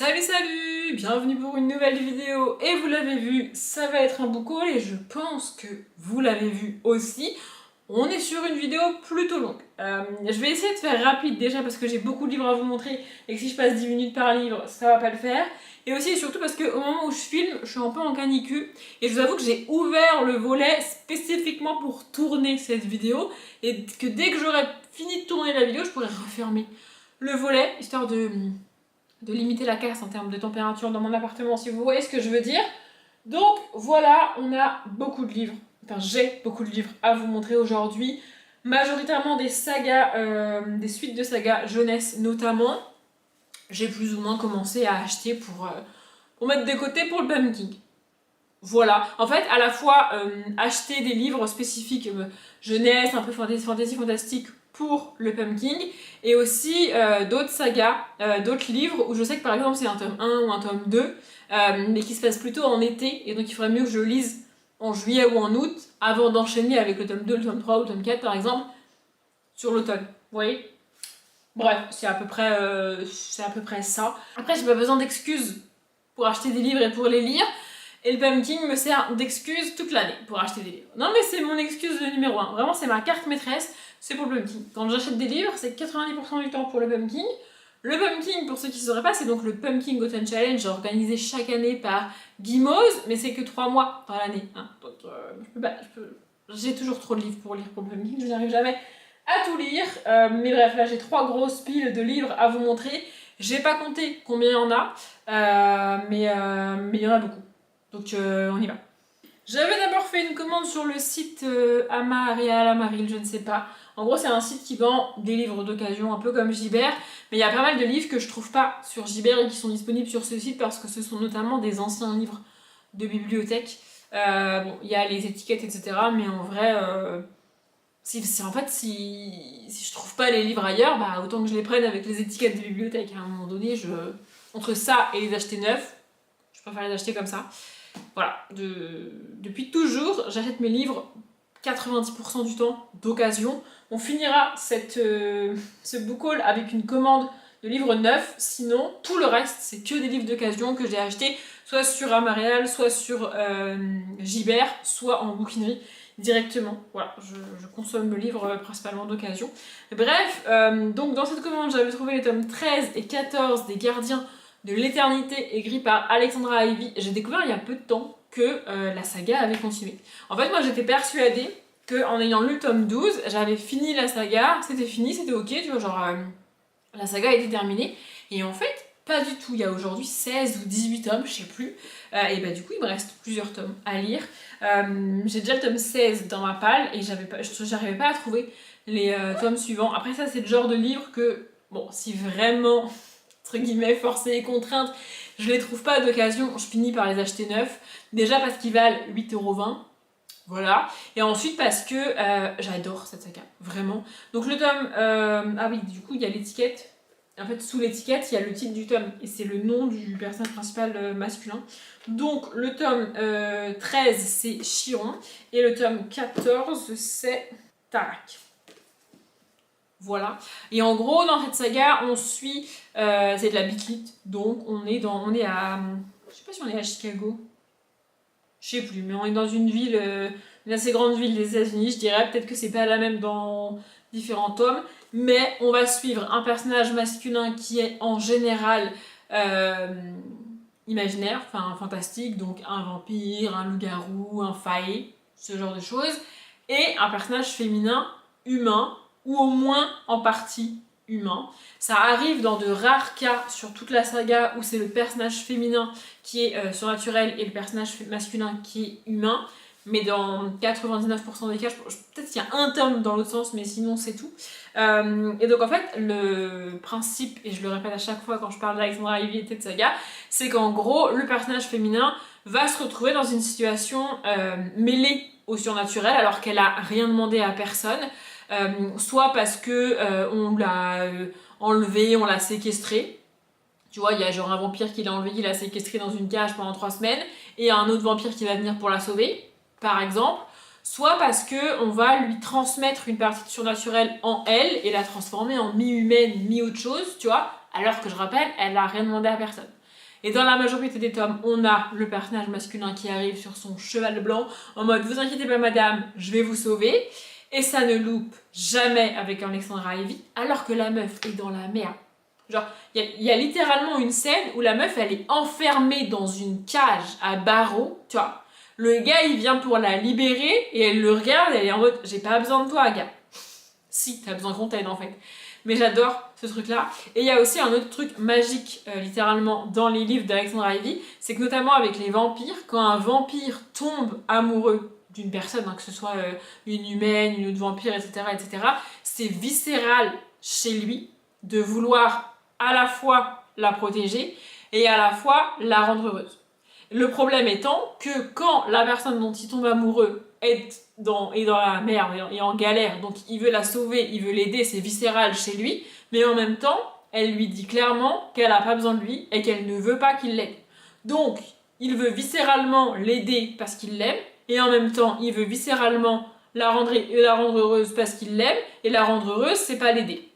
Salut salut, bienvenue pour une nouvelle vidéo et vous l'avez vu, ça va être un book haul et je pense que vous l'avez vu aussi. On est sur une vidéo plutôt longue. Je vais essayer de faire rapide déjà parce que j'ai beaucoup de livres à vous montrer et que si je passe 10 minutes par livre, ça va pas le faire. Et aussi et surtout parce qu'au moment où je filme, je suis un peu en canicule et je vous avoue que j'ai ouvert le volet spécifiquement pour tourner cette vidéo et que dès que j'aurai fini de tourner la vidéo, je pourrai refermer le volet histoire de limiter la casse en termes de température dans mon appartement, si vous voyez ce que je veux dire. Donc voilà, on a beaucoup de livres, enfin j'ai beaucoup de livres à vous montrer aujourd'hui, majoritairement des sagas, des suites de sagas jeunesse notamment. J'ai plus ou moins commencé à acheter pour mettre de côté pour le pumpkin. Voilà, en fait, à la fois acheter des livres spécifiques jeunesse, un peu fantasy fantastique pour le pumpkin, et aussi d'autres sagas, d'autres livres où je sais que par exemple c'est un tome 1 ou un tome 2, mais qui se passe plutôt en été, et donc il faudrait mieux que je le lise en juillet ou en août, avant d'enchaîner avec le tome 2, le tome 3 ou le tome 4 par exemple, sur l'automne, vous voyez. Bref, c'est à peu près ça. Après, j'ai pas besoin d'excuses pour acheter des livres et pour les lire. Et le pumpkin me sert d'excuse toute l'année pour acheter des livres. Non mais c'est mon excuse numéro 1. Vraiment, c'est ma carte maîtresse, c'est pour le pumpkin. Quand j'achète des livres, c'est 90% du temps pour le pumpkin. Le pumpkin, pour ceux qui ne sauraient pas, c'est donc le Pumpkin Autumn Challenge organisé chaque année par Gimoz, mais c'est que 3 mois dans l'année. Hein. Donc j'ai toujours trop de livres pour lire pour le pumpkin, je n'arrive jamais à tout lire. Mais bref, là j'ai 3 grosses piles de livres à vous montrer. J'ai pas compté combien il y en a, mais il y en a beaucoup. Donc on y va. J'avais d'abord fait une commande sur le site Amaril, je ne sais pas. En gros, c'est un site qui vend des livres d'occasion, un peu comme Gibert. Mais il y a pas mal de livres que je trouve pas sur Gibert et qui sont disponibles sur ce site parce que ce sont notamment des anciens livres de bibliothèque. Bon, il y a les étiquettes, etc. Mais en vrai, si je trouve pas les livres ailleurs, bah autant que je les prenne avec les étiquettes de bibliothèque. À un moment donné, entre ça et les acheter neufs, je préfère les acheter comme ça. Voilà, depuis toujours, j'achète mes livres 90% du temps d'occasion. On finira ce book haul avec une commande de livres neufs, sinon tout le reste c'est que des livres d'occasion que j'ai achetés soit sur Amarial, soit sur Gibert, soit en bouquinerie directement. Voilà, je consomme le livre principalement d'occasion. Bref, donc dans cette commande j'avais trouvé les tomes 13 et 14 des Gardiens de l'éternité écrit par Alexandra Ivy. J'ai découvert il y a peu de temps que la saga avait continué. En fait, moi j'étais persuadée qu'en ayant lu le tome 12, j'avais fini la saga, c'était fini, c'était ok, tu vois, genre la saga était terminée. Et en fait, pas du tout. Il y a aujourd'hui 16 ou 18 tomes, je sais plus. Et bah du coup, il me reste plusieurs tomes à lire. J'ai déjà le tome 16 dans ma palle et j'arrivais pas à trouver les tomes suivants. Après ça, c'est le genre de livre que, bon, si vraiment entre guillemets forcée et contrainte, je les trouve pas d'occasion, je finis par les acheter neufs. Déjà parce qu'ils valent 8,20€, voilà. Et ensuite parce que j'adore cette saga, vraiment. Donc le tome, ah oui, du coup il y a l'étiquette. En fait, sous l'étiquette, il y a le titre du tome et c'est le nom du personnage principal masculin. Donc le tome 13 c'est Chiron et le tome 14 c'est Tarak. Voilà. Et en gros, dans cette saga, on suit, c'est de la Bitlit, donc on est à, je sais pas si on est à Chicago, je sais plus, mais on est dans une ville, une assez grande ville des États-Unis, je dirais. Peut-être que c'est pas la même dans différents tomes, mais on va suivre un personnage masculin qui est en général imaginaire, enfin fantastique, donc un vampire, un loup-garou, un fae, ce genre de choses, et un personnage féminin humain, ou au moins en partie humain. Ça arrive dans de rares cas sur toute la saga où c'est le personnage féminin qui est surnaturel et le personnage masculin qui est humain, mais dans 99% des cas, peut-être qu'il y a un tome dans l'autre sens, mais sinon c'est tout. Et donc en fait, le principe, et je le répète à chaque fois quand je parle d'Alexandra Ivy et de saga, c'est qu'en gros, le personnage féminin va se retrouver dans une situation mêlée au surnaturel alors qu'elle a rien demandé à personne. Soit parce que on l'a enlevé, on l'a séquestré. Tu vois, il y a genre un vampire qui l'a enlevé, qui l'a séquestré dans une cage pendant 3 semaines, et un autre vampire qui va venir pour la sauver, par exemple. Soit parce que on va lui transmettre une partie surnaturelle en elle et la transformer en mi-humaine, mi-autre chose, tu vois, alors que je rappelle, elle n'a rien demandé à personne. Et dans la majorité des tomes, on a le personnage masculin qui arrive sur son cheval blanc en mode vous inquiétez pas madame, je vais vous sauver. Et ça ne loupe jamais avec Alexandra Ivy, alors que la meuf est dans la merde. Genre, il y a littéralement une scène où la meuf, elle est enfermée dans une cage à barreaux, tu vois. Le gars, il vient pour la libérer et elle le regarde, elle est en mode j'ai pas besoin de toi, gars. Si, t'as besoin qu'on t'aide en fait. Mais j'adore ce truc-là. Et il y a aussi un autre truc magique, littéralement, dans les livres d'Alexandra Ivy, c'est que notamment avec les vampires, quand un vampire tombe amoureux d'une personne, hein, que ce soit une humaine, une autre vampire, etc., c'est viscéral chez lui de vouloir à la fois la protéger et à la fois la rendre heureuse. Le problème étant que quand la personne dont il tombe amoureux est dans la merde et en galère, donc il veut la sauver, il veut l'aider, c'est viscéral chez lui, mais en même temps, elle lui dit clairement qu'elle n'a pas besoin de lui et qu'elle ne veut pas qu'il l'aide. Donc, il veut viscéralement l'aider parce qu'il l'aime, et en même temps, il veut viscéralement la rendre heureuse parce qu'il l'aime, et la rendre heureuse, c'est pas l'aider.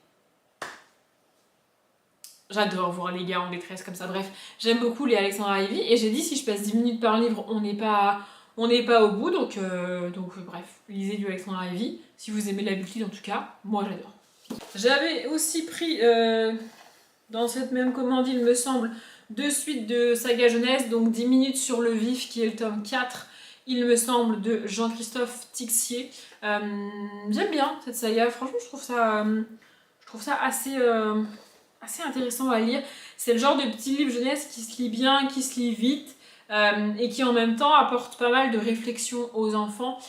J'adore voir les gars en détresse comme ça. Bref, j'aime beaucoup les Alexandra Ivy, et j'ai dit si je passe 10 minutes par livre, on n'est pas au bout, donc bref, lisez du Alexandra Ivy. Si vous aimez la Buckley, en tout cas, moi j'adore. J'avais aussi pris, dans cette même commande, il me semble, 2 suites de saga jeunesse, donc 10 minutes sur le vif, qui est le tome 4, il me semble, de Jean-Christophe Tixier. J'aime bien cette saga, franchement je trouve ça assez intéressant à lire. C'est le genre de petit livre jeunesse qui se lit bien, qui se lit vite, et qui en même temps apporte pas mal de réflexion aux enfants.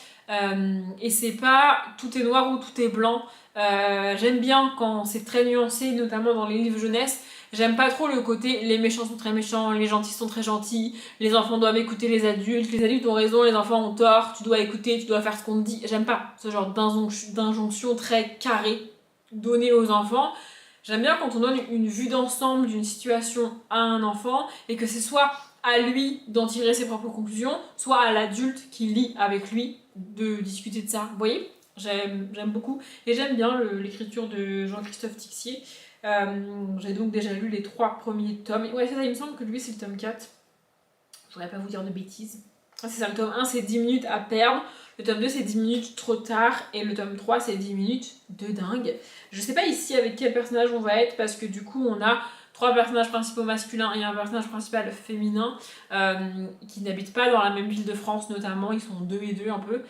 Et c'est pas tout est noir ou tout est blanc. J'aime bien quand c'est très nuancé, notamment dans les livres jeunesse. J'aime pas trop le côté les méchants sont très méchants, les gentils sont très gentils, les enfants doivent écouter les adultes ont raison, les enfants ont tort, tu dois écouter, tu dois faire ce qu'on te dit. J'aime pas ce genre d'injonction très carrée donnée aux enfants. J'aime bien quand on donne une vue d'ensemble d'une situation à un enfant et que c'est soit à lui d'en tirer ses propres conclusions, soit à l'adulte qui lit avec lui de discuter de ça. Vous voyez ? J'aime beaucoup. Et j'aime bien l'écriture de Jean-Christophe Tixier. J'ai donc déjà lu les 3 premiers tomes. Ouais, c'est ça, il me semble que lui c'est le tome 4. Je voudrais pas vous dire de bêtises. Ah, c'est ça, le tome 1 c'est 10 minutes à perdre, le tome 2 c'est 10 minutes trop tard, et le tome 3 c'est 10 minutes de dingue. Je sais pas ici avec quel personnage on va être, parce que du coup on a 3 personnages principaux masculins et un personnage principal féminin qui n'habitent pas dans la même ville de France notamment, ils sont 2 et 2 un peu.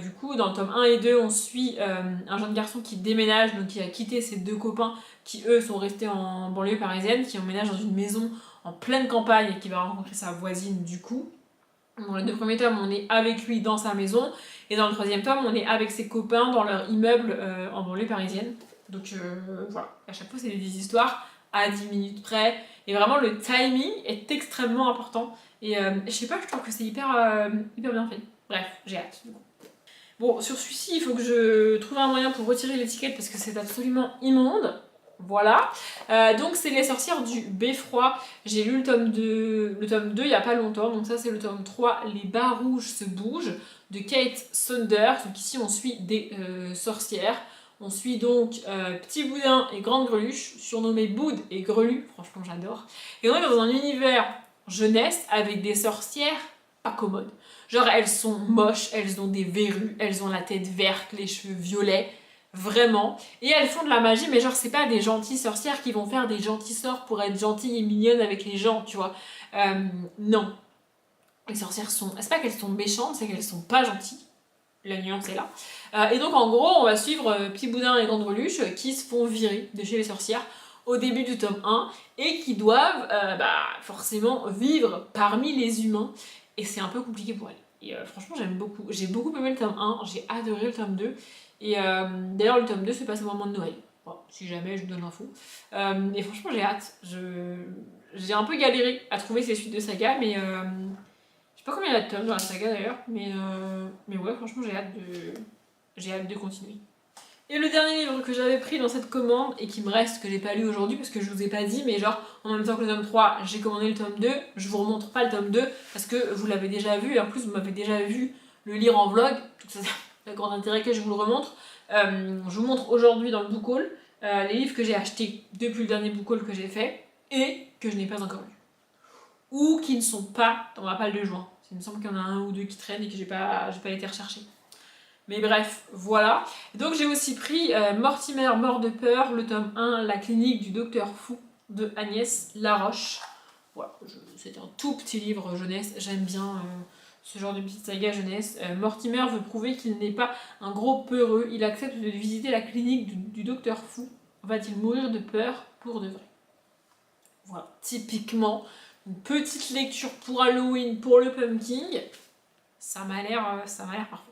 Du coup dans le tome 1 et 2 on suit un jeune garçon qui déménage, donc qui a quitté ses 2 copains qui eux sont restés en banlieue parisienne, qui emménage dans une maison en pleine campagne et qui va rencontrer sa voisine du coup. Dans les 2 premiers tomes, on est avec lui dans sa maison, et dans le 3e tome, on est avec ses copains dans leur immeuble en banlieue parisienne. Donc voilà, à chaque fois, c'est des histoires à 10 minutes près, et vraiment le timing est extrêmement important. Et je sais pas, je trouve que c'est hyper bien fait. Bref, j'ai hâte du coup. Bon, sur celui-ci, il faut que je trouve un moyen pour retirer l'étiquette parce que c'est absolument immonde. Voilà, donc c'est Les Sorcières du Beffroi. J'ai lu le tome 2 il y a pas longtemps, donc ça c'est le tome 3, Les bas rouges se bougent, de Kate Saunders. Donc ici on suit des sorcières, on suit donc Petit Boudin et Grande Greluche, surnommés Boud et Grelu, franchement j'adore. Et on est dans un univers jeunesse avec des sorcières pas commodes. Genre elles sont moches, elles ont des verrues, elles ont la tête verte, les cheveux violets. Vraiment. Et elles font de la magie, mais genre c'est pas des gentilles sorcières qui vont faire des gentils sorts pour être gentilles et mignonnes avec les gens, tu vois. Non. Les sorcières sont... C'est pas qu'elles sont méchantes, c'est qu'elles sont pas gentilles. La nuance est là. Et donc en gros, on va suivre Petit Boudin et Grande Greluche qui se font virer de chez les sorcières au début du tome 1 et qui doivent forcément vivre parmi les humains. Et c'est un peu compliqué pour elles. Et franchement, j'aime beaucoup. J'ai beaucoup aimé le tome 1, j'ai adoré le tome 2. Et d'ailleurs, le tome 2 se passe au moment de Noël. Bon, si jamais je vous donne l'info. Et franchement, j'ai hâte. J'ai un peu galéré à trouver ces suites de saga, mais je sais pas combien il y a de tomes dans la saga d'ailleurs, mais ouais, franchement, j'ai hâte de continuer. Et le dernier livre que j'avais pris dans cette commande et qui me reste, que j'ai pas lu aujourd'hui parce que je vous ai pas dit, mais genre en même temps que le tome 3, j'ai commandé le tome 2. Je vous remontre pas le tome 2 parce que vous l'avez déjà vu et en plus vous m'avez déjà vu le lire en vlog. Donc ça a grand intérêt que je vous le remontre. Je vous montre aujourd'hui dans le book haul les livres que j'ai achetés depuis le dernier book haul que j'ai fait et que je n'ai pas encore lu. ou qui ne sont pas dans ma palle de joint. Il me semble qu'il y en a un ou deux qui traînent et que j'ai pas été rechercher. Mais bref, voilà. Donc j'ai aussi pris Mortimer, mort de peur, le tome 1, La clinique du docteur fou de Agnès Laroche. Voilà, c'est un tout petit livre jeunesse, j'aime bien ce genre de petite saga jeunesse. Mortimer veut prouver qu'il n'est pas un gros peureux, il accepte de visiter la clinique du docteur fou. Va-t-il mourir de peur pour de vrai? Voilà, typiquement, une petite lecture pour Halloween, pour le pumpkin, ça m'a l'air parfait.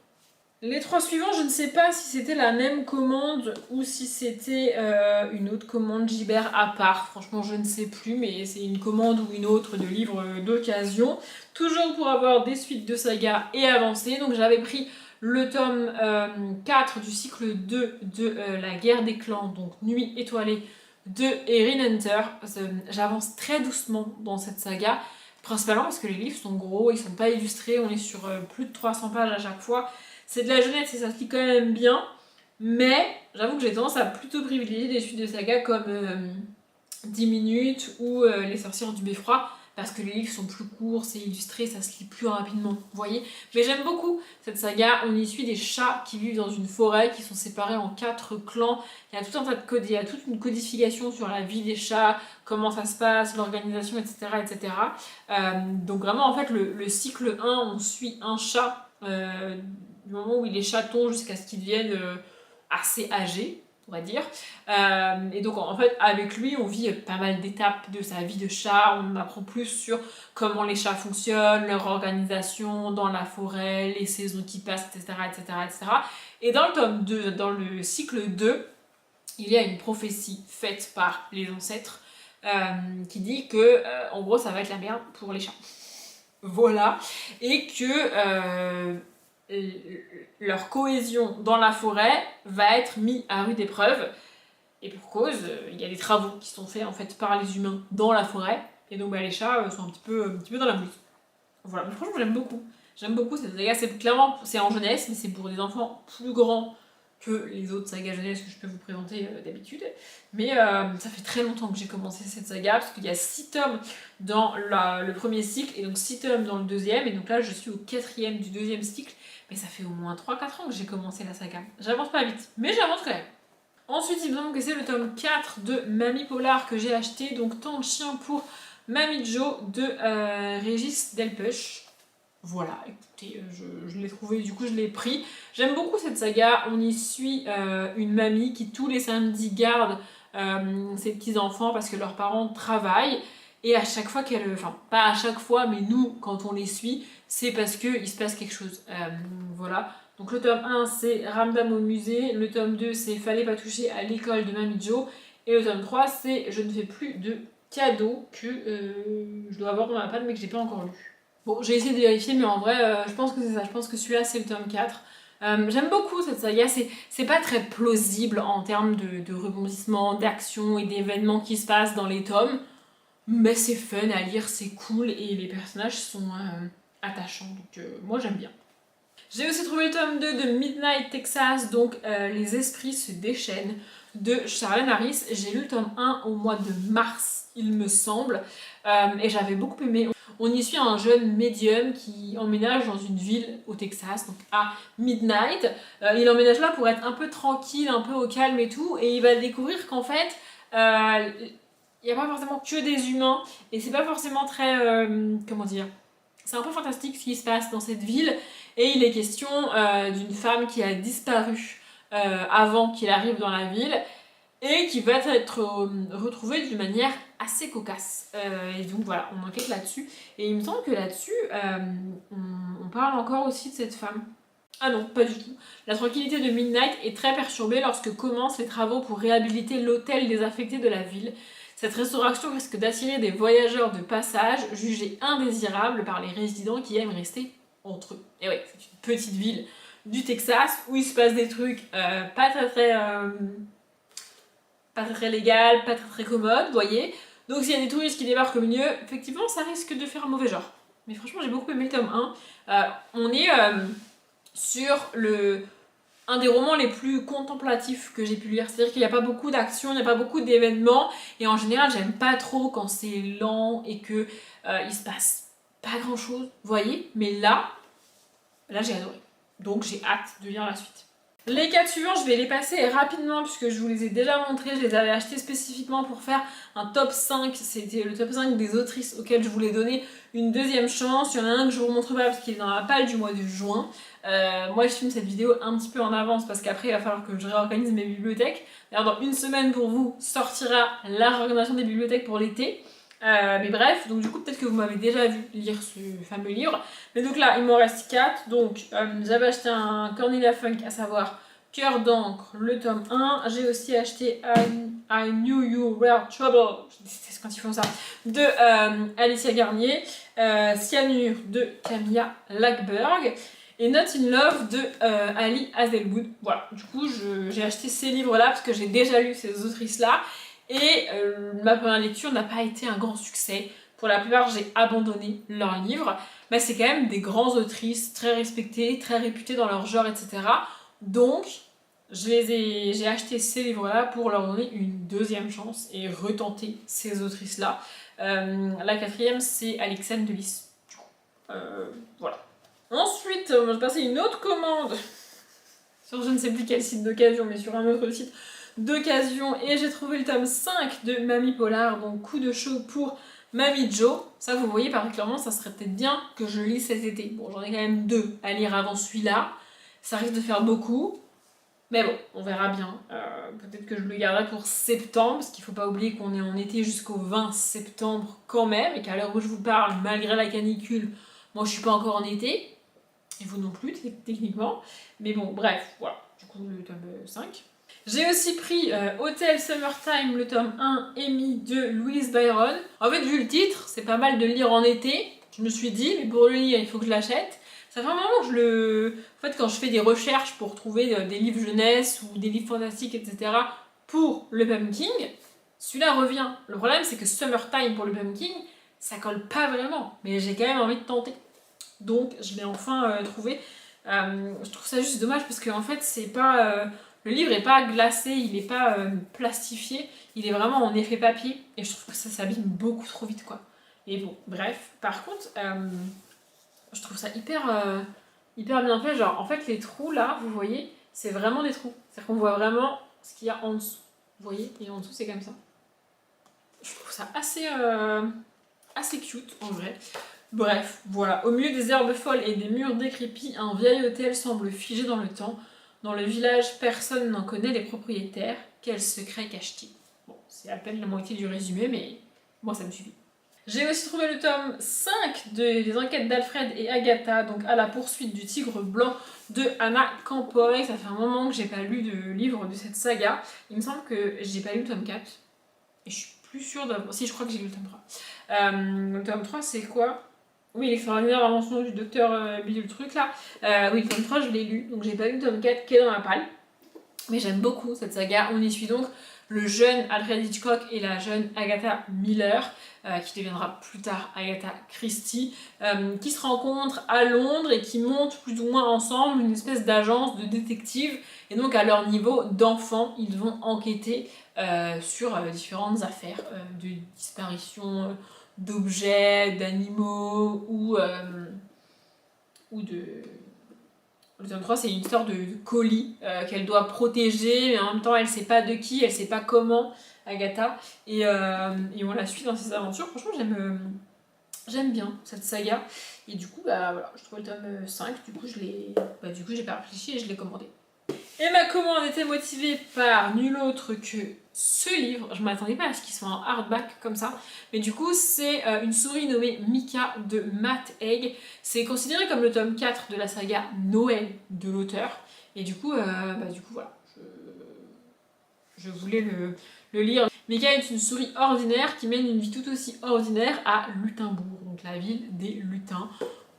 Les 3 suivants, je ne sais pas si c'était la même commande ou si c'était une autre commande Gibert à part. Franchement, je ne sais plus, mais c'est une commande ou une autre de livres d'occasion. Toujours pour avoir des suites de sagas et avancer. Donc j'avais pris le tome 4 du cycle 2 de La guerre des clans, donc Nuit étoilée de Erin Hunter. J'avance très doucement dans cette saga, principalement parce que les livres sont gros, ils sont pas illustrés, on est sur plus de 300 pages à chaque fois. C'est de la jeunesse et ça se lit quand même bien, mais j'avoue que j'ai tendance à plutôt privilégier des suites de sagas comme 10 minutes ou Les sorcières du beffroi, parce que les livres sont plus courts, c'est illustré, ça se lit plus rapidement, vous voyez. Mais j'aime beaucoup cette saga, on y suit des chats qui vivent dans une forêt, qui sont séparés en 4 clans, il y a tout un tas de codes, il y a toute une codification sur la vie des chats, comment ça se passe, l'organisation, etc. etc. Donc vraiment, en fait, le cycle 1, on suit un chat du moment où il est chaton jusqu'à ce qu'il devienne assez âgé, on va dire. Et donc en fait avec lui on vit pas mal d'étapes de sa vie de chat, on apprend plus sur comment les chats fonctionnent, leur organisation dans la forêt, les saisons qui passent, etc. etc., etc. Et dans le tome 2, dans le cycle 2, il y a une prophétie faite par les ancêtres qui dit que en gros ça va être la merde pour les chats. Voilà. Et que leur cohésion dans la forêt va être mise à rude épreuve. Et pour cause, il y a des travaux qui sont faits en fait par les humains dans la forêt. Et donc les chats sont un petit peu dans la mouise. Voilà, mais franchement j'aime beaucoup. J'aime beaucoup cette saga, c'est en jeunesse, mais c'est pour des enfants plus grands que les autres sagas jeunesse que je peux vous présenter d'habitude. Mais ça fait très longtemps que j'ai commencé cette saga, parce qu'il y a 6 tomes dans le premier cycle, et donc 6 tomes dans le deuxième, et donc là je suis au 4e du deuxième cycle, mais ça fait au moins 3-4 ans que j'ai commencé la saga. J'avance pas vite, mais j'avance quand même. Ensuite, il me semble que c'est le tome 4 de Mamie Polar que j'ai acheté, donc Tant de chiens pour Mamie Jo de Régis Delpech. Voilà, écoutez, je l'ai trouvé, du coup je l'ai pris. J'aime beaucoup cette saga, on y suit une mamie qui tous les samedis garde ses petits-enfants parce que leurs parents travaillent. Et à chaque fois qu'elle... Enfin, pas à chaque fois, mais nous, quand on les suit, c'est parce qu'il se passe quelque chose. Voilà. Donc le tome 1, c'est Ramdam au musée. Le tome 2, c'est Fallait pas toucher à l'école de Mamie Jo. Et le tome 3, c'est Je ne fais plus de cadeaux que je dois avoir dans ma palle mais que j'ai pas encore lu. Bon, j'ai essayé de vérifier, mais en vrai, je pense que c'est ça. Je pense que celui-là, c'est le tome 4. J'aime beaucoup cette saga. C'est pas très plausible en termes de rebondissements, d'action et d'événements qui se passent dans les tomes. Mais c'est fun à lire, c'est cool et les personnages sont attachants. Donc moi, j'aime bien. J'ai aussi trouvé le tome 2 de Midnight Texas, donc Les esprits se déchaînent, de Charlène Harris. J'ai lu le tome 1 au mois de mars, il me semble, et j'avais beaucoup aimé. On y suit un jeune médium qui emménage dans une ville au Texas, donc à Midnight. Il emménage là pour être un peu tranquille, un peu au calme et tout, et il va découvrir qu'en fait, il n'y a pas forcément que des humains, et c'est pas forcément très... comment dire, c'est un peu fantastique ce qui se passe dans cette ville, et il est question d'une femme qui a disparu avant qu'il arrive dans la ville, et qui va être retrouvée d'une manière assez cocasse. Et donc voilà, on enquête là-dessus, et il me semble que là-dessus, on parle encore aussi de cette femme. Ah non, pas du tout. La tranquillité de Midnight est très perturbée lorsque commencent les travaux pour réhabiliter l'hôtel désaffecté de la ville. Cette restauration risque d'attirer des voyageurs de passage jugés indésirables par les résidents qui aiment rester entre eux. Et ouais, c'est une petite ville du Texas où il se passe des trucs pas très légal, pas très commode, vous voyez. Donc s'il y a des touristes qui débarquent au milieu, effectivement ça risque de faire un mauvais genre. Mais franchement j'ai beaucoup aimé le tome 1. On est sur un des romans les plus contemplatifs que j'ai pu lire. C'est-à-dire qu'il n'y a pas beaucoup d'action, il n'y a pas beaucoup d'événements, et en général j'aime pas trop quand c'est lent et que il se passe pas grand-chose, vous voyez. Mais là j'ai adoré. Donc j'ai hâte de lire la suite. Les 4 suivants, je vais les passer rapidement puisque je vous les ai déjà montrés. Je les avais achetés spécifiquement pour faire un top 5. C'était le top 5 des autrices auxquelles je voulais donner une deuxième chance. Il y en a un que je vous montre pas parce qu'il est dans la palle du mois de juin. Moi, je filme cette vidéo un petit peu en avance parce qu'après, il va falloir que je réorganise mes bibliothèques. D'ailleurs, dans une semaine pour vous, sortira la réorganisation des bibliothèques pour l'été. Mais bref, donc du coup peut-être que vous m'avez déjà vu lire ce fameux livre. Mais donc là, il m'en reste 4. Donc j'avais acheté un Cornelia Funk, à savoir Cœur d'encre, le tome 1. J'ai aussi acheté I Knew You Were Trouble, je déteste quand ils font ça, de Alicia Garnier. Cyanure de Camilla Lackberg. Et Not in Love de Ali Hazelwood. Voilà, du coup j'ai acheté ces livres-là parce que j'ai déjà lu ces autrices-là. Et ma première lecture n'a pas été un grand succès. Pour la plupart, j'ai abandonné leurs livres. Mais c'est quand même des grandes autrices, très respectées, très réputées dans leur genre, etc. Donc, j'ai acheté ces livres-là pour leur donner une deuxième chance et retenter ces autrices-là. La quatrième, c'est Alexandre de Lys. Voilà. Ensuite, on va passer une autre commande sur je ne sais plus quel site d'occasion, mais sur un autre site d'occasion, et j'ai trouvé le tome 5 de Mamie Polar, donc Coup de chaud pour Mamie Jo. Ça, vous voyez particulièrement, ça serait peut-être bien que je lise cet été. Bon, j'en ai quand même 2 à lire avant celui-là, ça risque de faire beaucoup, mais bon, on verra bien. Peut-être que je le garderai pour septembre, parce qu'il ne faut pas oublier qu'on est en été jusqu'au 20 septembre quand même, et qu'à l'heure où je vous parle, malgré la canicule, moi je suis pas encore en été, et vous non plus techniquement, mais bon, bref, voilà, du coup le tome 5. J'ai aussi pris Hotel Summertime, le tome 1, Amy de Louise Byron. En fait, vu le titre, c'est pas mal de le lire en été. Je me suis dit, mais pour le lire, il faut que je l'achète. Ça fait un moment que je le... En fait, quand je fais des recherches pour trouver des livres jeunesse ou des livres fantastiques, etc., pour le Pumpkin, celui-là revient. Le problème, c'est que Summertime pour le Pumpkin, ça colle pas vraiment. Mais j'ai quand même envie de tenter. Donc, je l'ai enfin trouvé. Je trouve ça juste dommage parce qu'en fait, c'est pas... le livre est pas glacé, il est pas plastifié, il est vraiment en effet papier et je trouve que ça s'abîme beaucoup trop vite quoi. Et bon, bref. Par contre, je trouve ça hyper bien fait. Genre, en fait, les trous là, vous voyez, c'est vraiment des trous. C'est-à-dire qu'on voit vraiment ce qu'il y a en dessous. Vous voyez, et en dessous, c'est comme ça. Je trouve ça assez cute en vrai. Bref, voilà. Au milieu des herbes folles et des murs décrépits, un vieil hôtel semble figé dans le temps. Dans le village, personne n'en connaît les propriétaires. Quel secret cache-t-il? Bon, c'est à peine la moitié du résumé, mais moi ça me suffit. J'ai aussi trouvé le tome 5 des enquêtes d'Alfred et Agatha, donc à la poursuite du tigre blanc de Anna Campoy. Ça fait un moment que j'ai pas lu de livre de cette saga. Il me semble que j'ai pas lu le tome 4. Et je suis plus sûre d'avoir... Si, je crois que j'ai lu le tome 3. Le tome 3, c'est quoi? Oui, l'extraordinaire invention du docteur Bill, le truc là. Oui, le tome 3, je l'ai lu, donc j'ai pas lu le tome 4 qui est dans la palle. Mais j'aime beaucoup cette saga. On y suit donc le jeune Alfred Hitchcock et la jeune Agatha Miller, qui deviendra plus tard Agatha Christie, qui se rencontrent à Londres et qui montent plus ou moins ensemble une espèce d'agence de détectives. Et donc à leur niveau d'enfants, ils vont enquêter sur différentes affaires de disparition d'objets, d'animaux ou de... Le tome 3, c'est une histoire de colis qu'elle doit protéger, mais en même temps, elle sait pas de qui, elle sait pas comment, Agatha. Et on la suit dans ses aventures. Franchement, j'aime bien cette saga. Et du coup, bah voilà, je trouve le tome 5. Du coup, j'ai pas réfléchi et je l'ai commandé. Et ma commande était motivée par nul autre que ce livre. Je m'attendais pas à ce qu'il soit en hardback comme ça. Mais du coup, c'est une souris nommée Mika de Matt Haig. C'est considéré comme le tome 4 de la saga Noël de l'auteur. Et du coup, voilà. Je voulais le lire. Mika est une souris ordinaire qui mène une vie tout aussi ordinaire à Lutinbourg, donc la ville des lutins.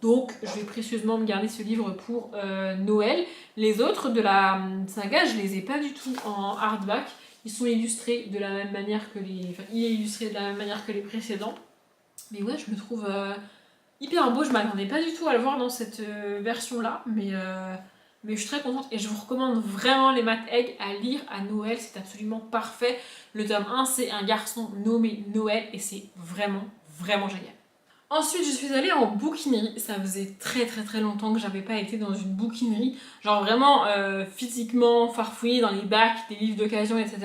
Donc je vais précieusement me garder ce livre pour Noël. Les autres de la saga, je les ai pas du tout en hardback. Ils sont illustrés de la même manière que il est illustré de la même manière que les précédents. Mais ouais, je le trouve hyper beau. Je m'attendais pas du tout à le voir dans cette version-là. Mais mais je suis très contente et je vous recommande vraiment les Math Egg à lire à Noël, c'est absolument parfait. Le tome 1, c'est un garçon nommé Noël et c'est vraiment, vraiment génial. Ensuite, je suis allée en bouquinerie. Ça faisait très très très longtemps que j'avais pas été dans une bouquinerie. Genre vraiment physiquement farfouiller dans les bacs, des livres d'occasion, etc.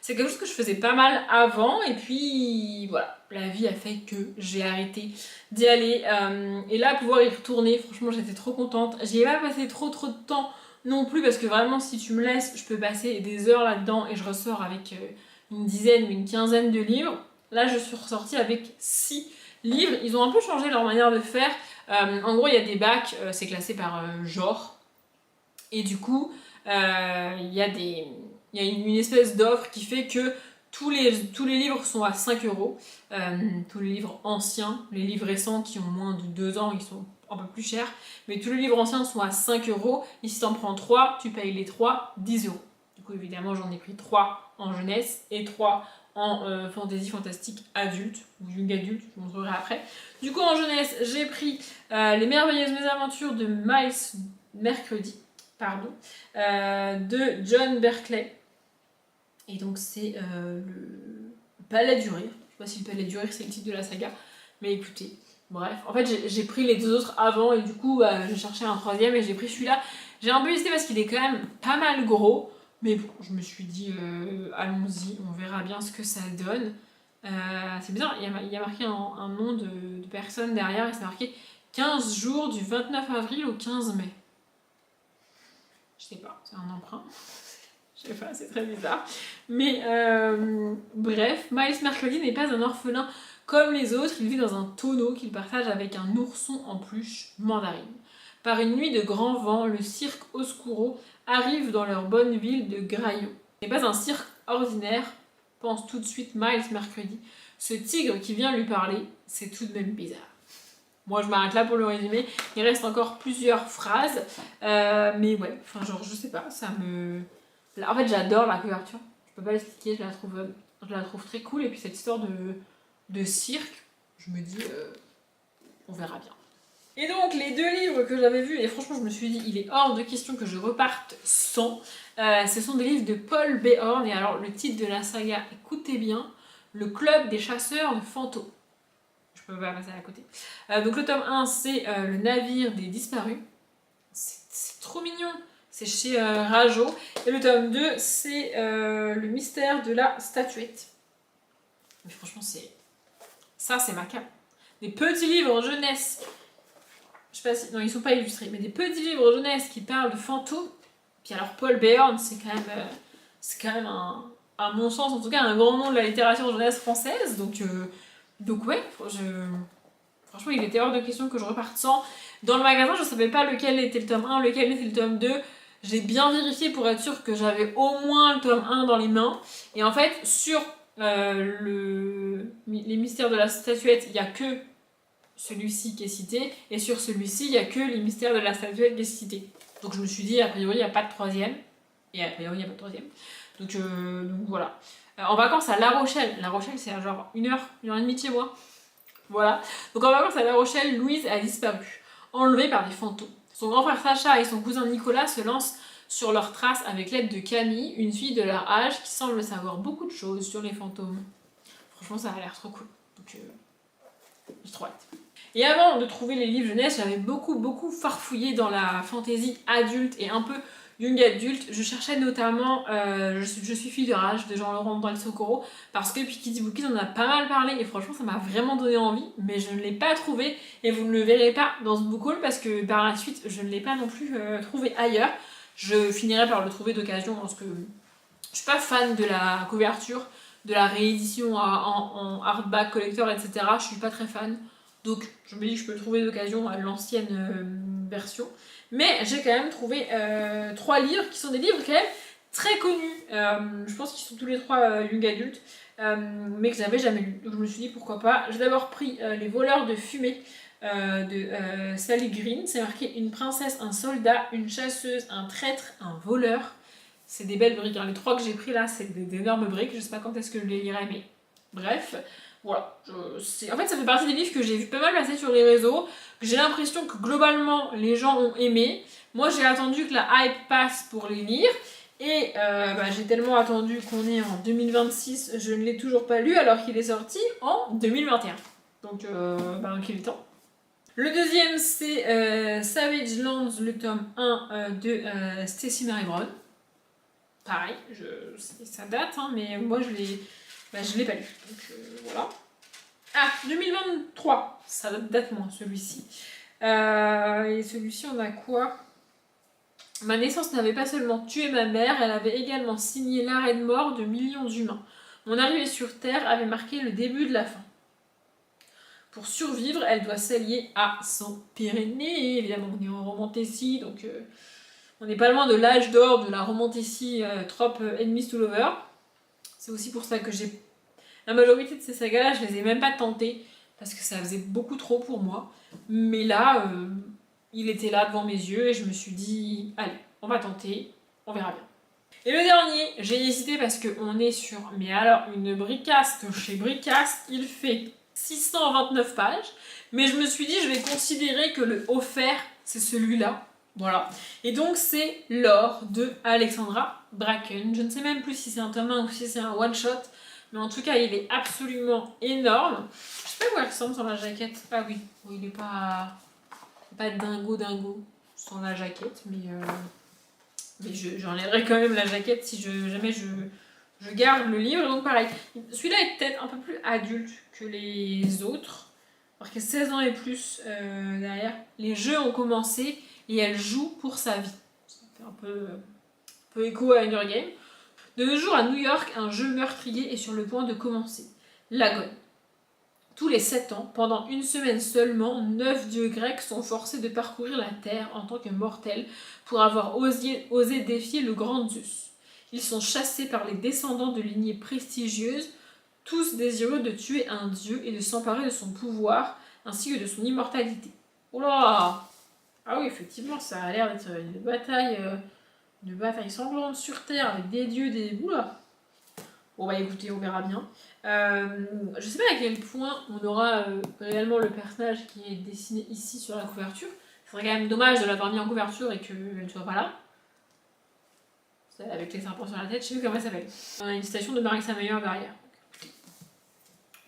C'est quelque chose que je faisais pas mal avant. Et puis voilà, la vie a fait que j'ai arrêté d'y aller. Et là, pouvoir y retourner, franchement, j'étais trop contente. J'y ai pas passé trop de temps non plus parce que vraiment, si tu me laisses, je peux passer des heures là-dedans et je ressors avec une dizaine ou une quinzaine de livres. Là, je suis ressortie avec 6 livres. Ils ont un peu changé leur manière de faire. En gros, il y a des bacs, c'est classé par genre. Et du coup, il y a une espèce d'offre qui fait que tous les livres sont à 5 euros. Tous les livres anciens, les livres récents qui ont moins de 2 ans, ils sont un peu plus chers. Mais tous les livres anciens sont à 5 euros. Et si t'en prends 3, tu payes les 3 10 euros. Du coup, évidemment, j'en ai pris 3 en jeunesse et 3 en fantasy fantastique adulte ou young adulte, je vous montrerai après. Du coup, en jeunesse, j'ai pris Les merveilleuses mésaventures de Miles Mercredi, de John Berkeley. Et donc, c'est le Palais du Rire. Je sais pas si le Palais du Rire, c'est le titre de la saga, mais écoutez. Bref, en fait, j'ai pris les 2 autres avant et du coup, j'ai cherché un 3e et j'ai pris celui-là. J'ai un peu hésité parce qu'il est quand même pas mal gros. Mais bon, je me suis dit, allons-y, on verra bien ce que ça donne. C'est bizarre, il y a marqué un nom de personne derrière et c'est marqué 15 jours du 29 avril au 15 mai. Je sais pas, c'est un emprunt. Je sais pas, c'est très bizarre. Mais bref, Miles Mercredi n'est pas un orphelin comme les autres. Il vit dans un tonneau qu'il partage avec un ourson en peluche mandarine. Par une nuit de grand vent, le cirque Oscuro arrive dans leur bonne ville de Graillon. Ce n'est pas un cirque ordinaire, pense tout de suite Miles Mercredi. Ce tigre qui vient lui parler, c'est tout de même bizarre. Moi, je m'arrête là pour le résumé. Il reste encore plusieurs phrases. Mais ouais, enfin, genre, je sais pas, ça me... En fait, j'adore la couverture. Je peux pas l'expliquer, je la trouve très cool. Et puis, cette histoire de cirque, je me dis, on verra bien. Et donc, les 2 livres que j'avais vus, et franchement, je me suis dit, il est hors de question que je reparte sans. Ce sont des livres de Paul Béhorn. Et alors, le titre de la saga, écoutez bien, Le Club des chasseurs de fantômes. Je peux pas passer à côté. Donc, le tome 1, c'est Le navire des disparus. C'est trop mignon. C'est chez Rajo. Et le tome 2, c'est Le mystère de la statuette. Mais franchement, ça, c'est ma cam. Des petits livres en jeunesse. Je sais pas si... Non, ils sont pas illustrés, mais des petits livres jeunesse qui parlent de fantômes. Puis alors, Paul Béhorn, c'est quand même à mon sens, en tout cas, un grand nom de la littérature jeunesse française. Donc ouais, franchement, il était hors de question que je reparte sans. Dans le magasin, je savais pas lequel était le tome 1, lequel était le tome 2. J'ai bien vérifié pour être sûre que j'avais au moins le tome 1 dans les mains. Et en fait, sur les mystères de la statuette, il n'y a que celui-ci qui est cité, et sur celui-ci, il n'y a que les mystères de la statuette qui est cité. Donc je me suis dit, a priori, il n'y a pas de 3e. Et a priori, il n'y a pas de 3e. Donc voilà. En vacances à La Rochelle. La Rochelle, c'est à genre 1 heure et demie de chez moi. Voilà. Donc en vacances à La Rochelle, Louise a disparu, enlevée par des fantômes. Son grand frère Sacha et son cousin Nicolas se lancent sur leurs traces avec l'aide de Camille, une fille de leur âge qui semble savoir beaucoup de choses sur les fantômes. Franchement, ça a l'air trop cool. Donc j'ai trop hâte. Et avant de trouver les livres jeunesse, j'avais beaucoup farfouillé dans la fantaisie adulte et un peu young adulte. Je cherchais notamment je suis fille de rage de Jean-Laurent Del Socorro parce que Piketty Bookies en a pas mal parlé et franchement ça m'a vraiment donné envie, mais je ne l'ai pas trouvé et vous ne le verrez pas dans ce book haul parce que par la suite je ne l'ai pas non plus trouvé ailleurs. Je finirai par le trouver d'occasion parce que je suis pas fan de la couverture, de la réédition en hardback collector, etc. Je suis pas très fan. Donc je me dis que je peux le trouver d'occasion à l'ancienne version. Mais j'ai quand même trouvé 3 livres qui sont des livres quand même très connus. Je pense qu'ils sont tous les 3 young adultes, mais que j'avais jamais lus. Donc je me suis dit pourquoi pas. J'ai d'abord pris Les voleurs de fumée de Sally Green. C'est marqué une princesse, un soldat, une chasseuse, un traître, un voleur. C'est des belles briques. Hein. Les 3 que j'ai pris là, c'est d'énormes briques. Je sais pas quand est-ce que je les lirai, mais bref. Voilà, en fait ça fait partie des livres que j'ai vu pas mal passer sur les réseaux, que j'ai l'impression que globalement les gens ont aimé, Moi j'ai attendu que la hype passe pour les lire. Et j'ai tellement attendu qu'on est en 2026, je ne l'ai toujours pas lu alors qu'il est sorti en 2021. Donc qu'il est temps. Le deuxième c'est Savage Lands, le tome 1 de Stacy Marie Brown. Pareil, ça date, hein, mais moi je l'ai pas lu. Donc voilà. Ah, 2023, ça date moins celui-ci. Et celui-ci on a quoi ? Ma naissance n'avait pas seulement tué ma mère, elle avait également signé l'arrêt de mort de millions d'humains. Mon arrivée sur Terre avait marqué le début de la fin. Pour survivre, elle doit s'allier à son Pyrénées. Évidemment, on est en romantécie, donc on n'est pas loin de l'âge d'or de la romantécie trope Enemies to Lover. C'est aussi pour ça que la majorité de ces sagas-là, je les ai même pas tentées, parce que ça faisait beaucoup trop pour moi. Mais là... il était là devant mes yeux et je me suis dit, allez, on va tenter, on verra bien. Et le dernier, j'ai hésité parce qu'on est sur, mais alors, une bricaste chez Bricaste, il fait 629 pages, mais je me suis dit, je vais considérer que le offert, c'est celui-là, voilà. Et donc, c'est L'or de Alexandra Bracken. Je ne sais même plus si c'est un tome 1 ou si c'est un one-shot, mais en tout cas, il est absolument énorme. Je sais pas où elle ressemble sur la jaquette. Ah oui, il est pas dingo sans la jaquette, mais j'enlèverai quand même la jaquette si jamais je garde le livre. Donc pareil, celui-là est peut-être un peu plus adulte que les autres, parce que 16 ans et plus derrière. Les jeux ont commencé et elle joue pour sa vie. Ça fait un peu écho à Hunger Games. De nos jours à New York, un jeu meurtrier est sur le point de commencer. L'Agone. Tous les 7 ans, pendant une semaine seulement, 9 dieux grecs sont forcés de parcourir la terre en tant que mortels pour avoir osé défier le grand Zeus. Ils sont chassés par les descendants de lignées prestigieuses, tous désireux de tuer un dieu et de s'emparer de son pouvoir, ainsi que de son immortalité. Oula! Ah oui, effectivement, ça a l'air d'être une bataille sanglante sur terre avec des dieux, des... Oula! Bon bah écoutez, on verra bien. Je sais pas à quel point on aura réellement le personnage qui est dessiné ici sur la couverture. Ce serait quand même dommage de l'avoir mis en couverture et qu'elle ne soit pas là. Avec les serpents sur la tête, je sais plus comment elle s'appelle. On a une citation de Marissa Meyer derrière.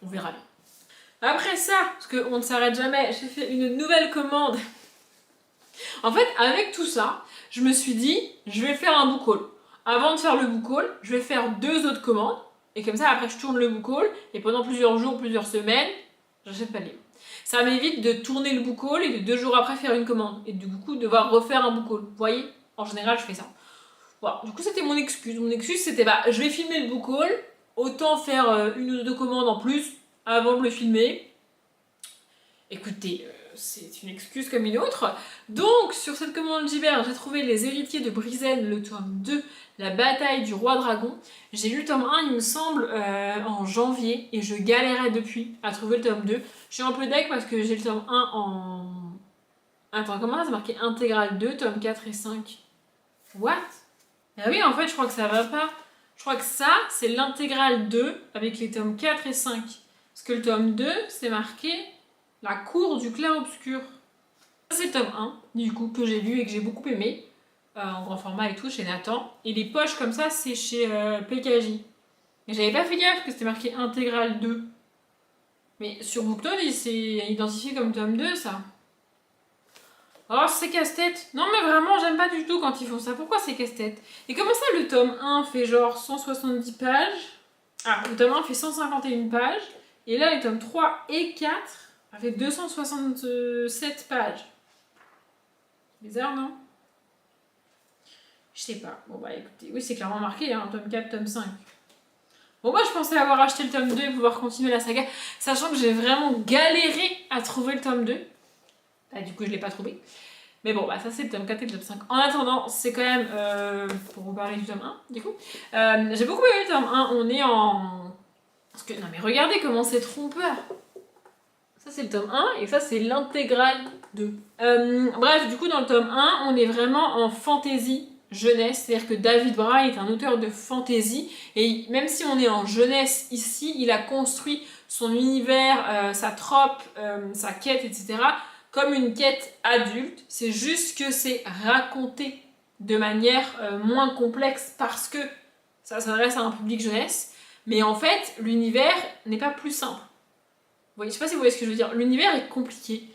On verra bien. Après ça, parce qu'on ne s'arrête jamais, j'ai fait une nouvelle commande. En fait, avec tout ça, je me suis dit, je vais faire un book haul. Avant de faire le book haul, je vais faire 2 autres commandes. Et comme ça, après, je tourne le book haul. Et pendant plusieurs jours, plusieurs semaines, j'achète pas le livre. Ça m'évite de tourner le book haul et de 2 jours après faire une commande. Et du coup, devoir refaire un book haul. Vous voyez, en général, je fais ça. Voilà. Du coup, c'était mon excuse. Mon excuse, c'était je vais filmer le book haul. Autant faire 1 ou 2 commandes en plus avant de le filmer. Écoutez... c'est une excuse comme une autre. Donc, sur cette commande Gibert, j'ai trouvé Les Héritiers de Brizen, le tome 2, La bataille du roi dragon. J'ai lu le tome 1, il me semble, en janvier, et je galérais depuis à trouver le tome 2. Je suis un peu deck parce que j'ai le tome 1 en... Attends, comment ça, c'est marqué intégral 2, tome 4 et 5. What? Ah oui, en fait, je crois que ça va pas. Je crois que ça, c'est l'intégrale 2, avec les tomes 4 et 5. Parce que le tome 2, c'est marqué... La cour du clair-obscur. C'est le tome 1, du coup, que j'ai lu et que j'ai beaucoup aimé. En grand format et tout, chez Nathan. Et les poches comme ça, c'est chez PKJ. Et j'avais pas fait gaffe que c'était marqué intégral 2. Mais sur Booknote, c'est identifié comme tome 2, ça. Oh, c'est casse-tête. Non, mais vraiment, j'aime pas du tout quand ils font ça. Pourquoi c'est casse-tête? Et comment ça, le tome 1 fait genre 170 pages? Ah, le tome 1 fait 151 pages. Et là, les tomes 3 et 4... ça fait 267 pages. Bizarre, non? Je sais pas. Bon, bah écoutez, oui, c'est clairement marqué, hein, tome 4, tome 5. Bon, moi, je pensais avoir acheté le tome 2 et pouvoir continuer la saga, sachant que j'ai vraiment galéré à trouver le tome 2. Bah, du coup, je l'ai pas trouvé. Mais bon, bah ça, c'est le tome 4 et le tome 5. En attendant, c'est quand même, pour vous parler du tome 1, du coup, j'ai beaucoup aimé le tome 1. On est en... Parce que, non, mais regardez comment c'est trompeur. Ça, c'est le tome 1 et ça, c'est l'intégrale 2. Bref, du coup, dans le tome 1, on est vraiment en fantasy jeunesse. C'est-à-dire que David Brahe est un auteur de fantasy. Et même si on est en jeunesse ici, il a construit son univers, sa trope, sa quête, etc. comme une quête adulte, c'est juste que c'est raconté de manière moins complexe parce que ça s'adresse à un public jeunesse, mais en fait, l'univers n'est pas plus simple. Je sais pas si vous voyez ce que je veux dire. L'univers est compliqué.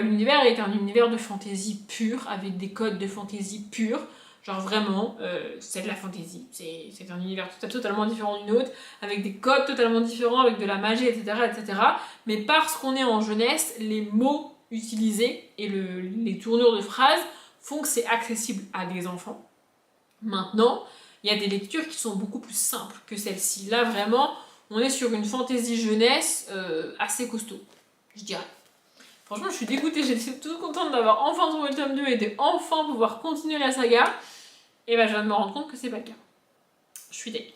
L'univers est un univers de fantasy pur, avec des codes de fantasy purs. Genre vraiment, c'est de la fantasy. C'est un univers totalement différent d'une autre, avec des codes totalement différents, avec de la magie, etc. etc. Mais parce qu'on est en jeunesse, les mots utilisés et les tournures de phrases font que c'est accessible à des enfants. Maintenant, il y a des lectures qui sont beaucoup plus simples que celle-ci. Là, vraiment, on est sur une fantaisie jeunesse assez costaud, je dirais. Franchement, je suis dégoûtée, j'étais toute contente d'avoir enfin trouvé le tome 2 et de enfin pouvoir continuer la saga. Et ben, je viens de me rendre compte que c'est pas le cas. Je suis dégoûtée.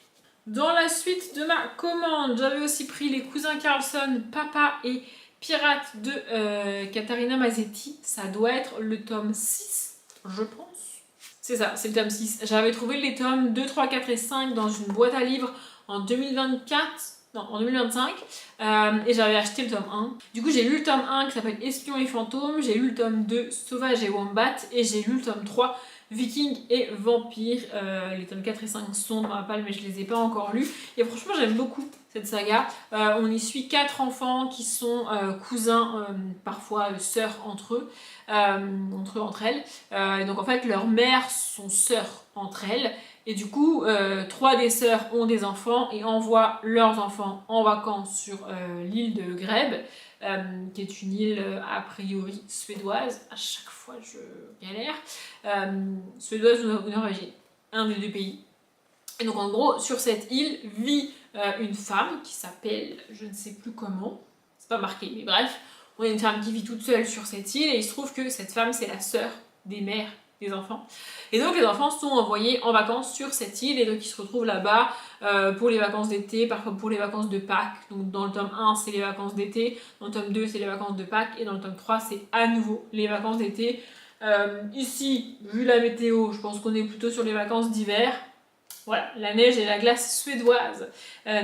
Dans la suite de ma commande, j'avais aussi pris Les Cousins Carlson, Papa et Pirates de Catarina Mazzetti. Ça doit être le tome 6, je pense. C'est ça, c'est le tome 6. J'avais trouvé les tomes 2, 3, 4 et 5 dans une boîte à livres en 2024. Non, en 2025, et j'avais acheté le tome 1. Du coup, j'ai lu le tome 1 qui s'appelle Espions et fantômes, j'ai lu le tome 2 Sauvage et Wombat, et j'ai lu le tome 3 Vikings et vampires. Les tomes 4 et 5 sont dans ma palle, mais je les ai pas encore lus. Et franchement, j'aime beaucoup cette saga. On y suit 4 enfants qui sont cousins, parfois sœurs entre eux, entre elles. Et donc en fait, leurs mères sont sœurs entre elles. Et du coup, 3 des sœurs ont des enfants et envoient leurs enfants en vacances sur l'île de Greb, qui est une île a priori suédoise. À chaque fois, je galère. Suédoise ou norvégienne, un des deux pays. Et donc en gros, sur cette île vit une femme qui s'appelle, je ne sais plus comment, c'est pas marqué, mais bref, on a une femme qui vit toute seule sur cette île et il se trouve que cette femme, c'est la sœur des mères des enfants. Et donc les enfants sont envoyés en vacances sur cette île et donc ils se retrouvent là-bas pour les vacances d'été, parfois pour les vacances de Pâques. Donc dans le tome 1 c'est les vacances d'été, dans le tome 2 c'est les vacances de Pâques et dans le tome 3 c'est à nouveau les vacances d'été. Ici, vu la météo, je pense qu'on est plutôt sur les vacances d'hiver. Voilà, la neige et la glace suédoise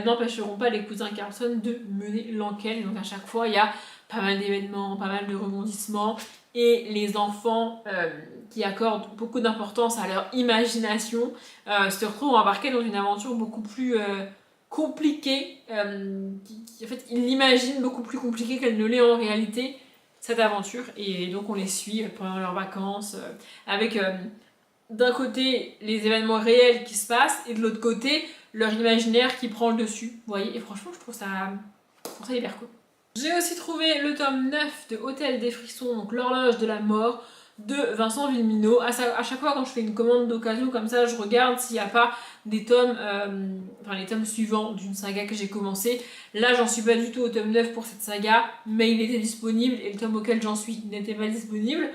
n'empêcheront pas les cousins Carlson de mener l'enquête. Donc à chaque fois il y a pas mal d'événements, pas mal de rebondissements et les enfants qui accordent beaucoup d'importance à leur imagination se retrouvent embarqués dans une aventure beaucoup plus compliquée. En fait, ils l'imaginent beaucoup plus compliquée qu'elle ne l'est en réalité, cette aventure. Et donc on les suit pendant leurs vacances avec d'un côté les événements réels qui se passent et de l'autre côté leur imaginaire qui prend le dessus. Vous voyez, et franchement, je trouve ça hyper cool. J'ai aussi trouvé le tome 9 de Hôtel des Frissons, donc l'horloge de la mort, de Vincent Villeminot. À chaque fois quand je fais une commande d'occasion comme ça, je regarde s'il n'y a pas des tomes, les tomes suivants d'une saga que j'ai commencé. Là, j'en suis pas du tout au tome 9 pour cette saga, mais il était disponible et le tome auquel j'en suis n'était pas disponible.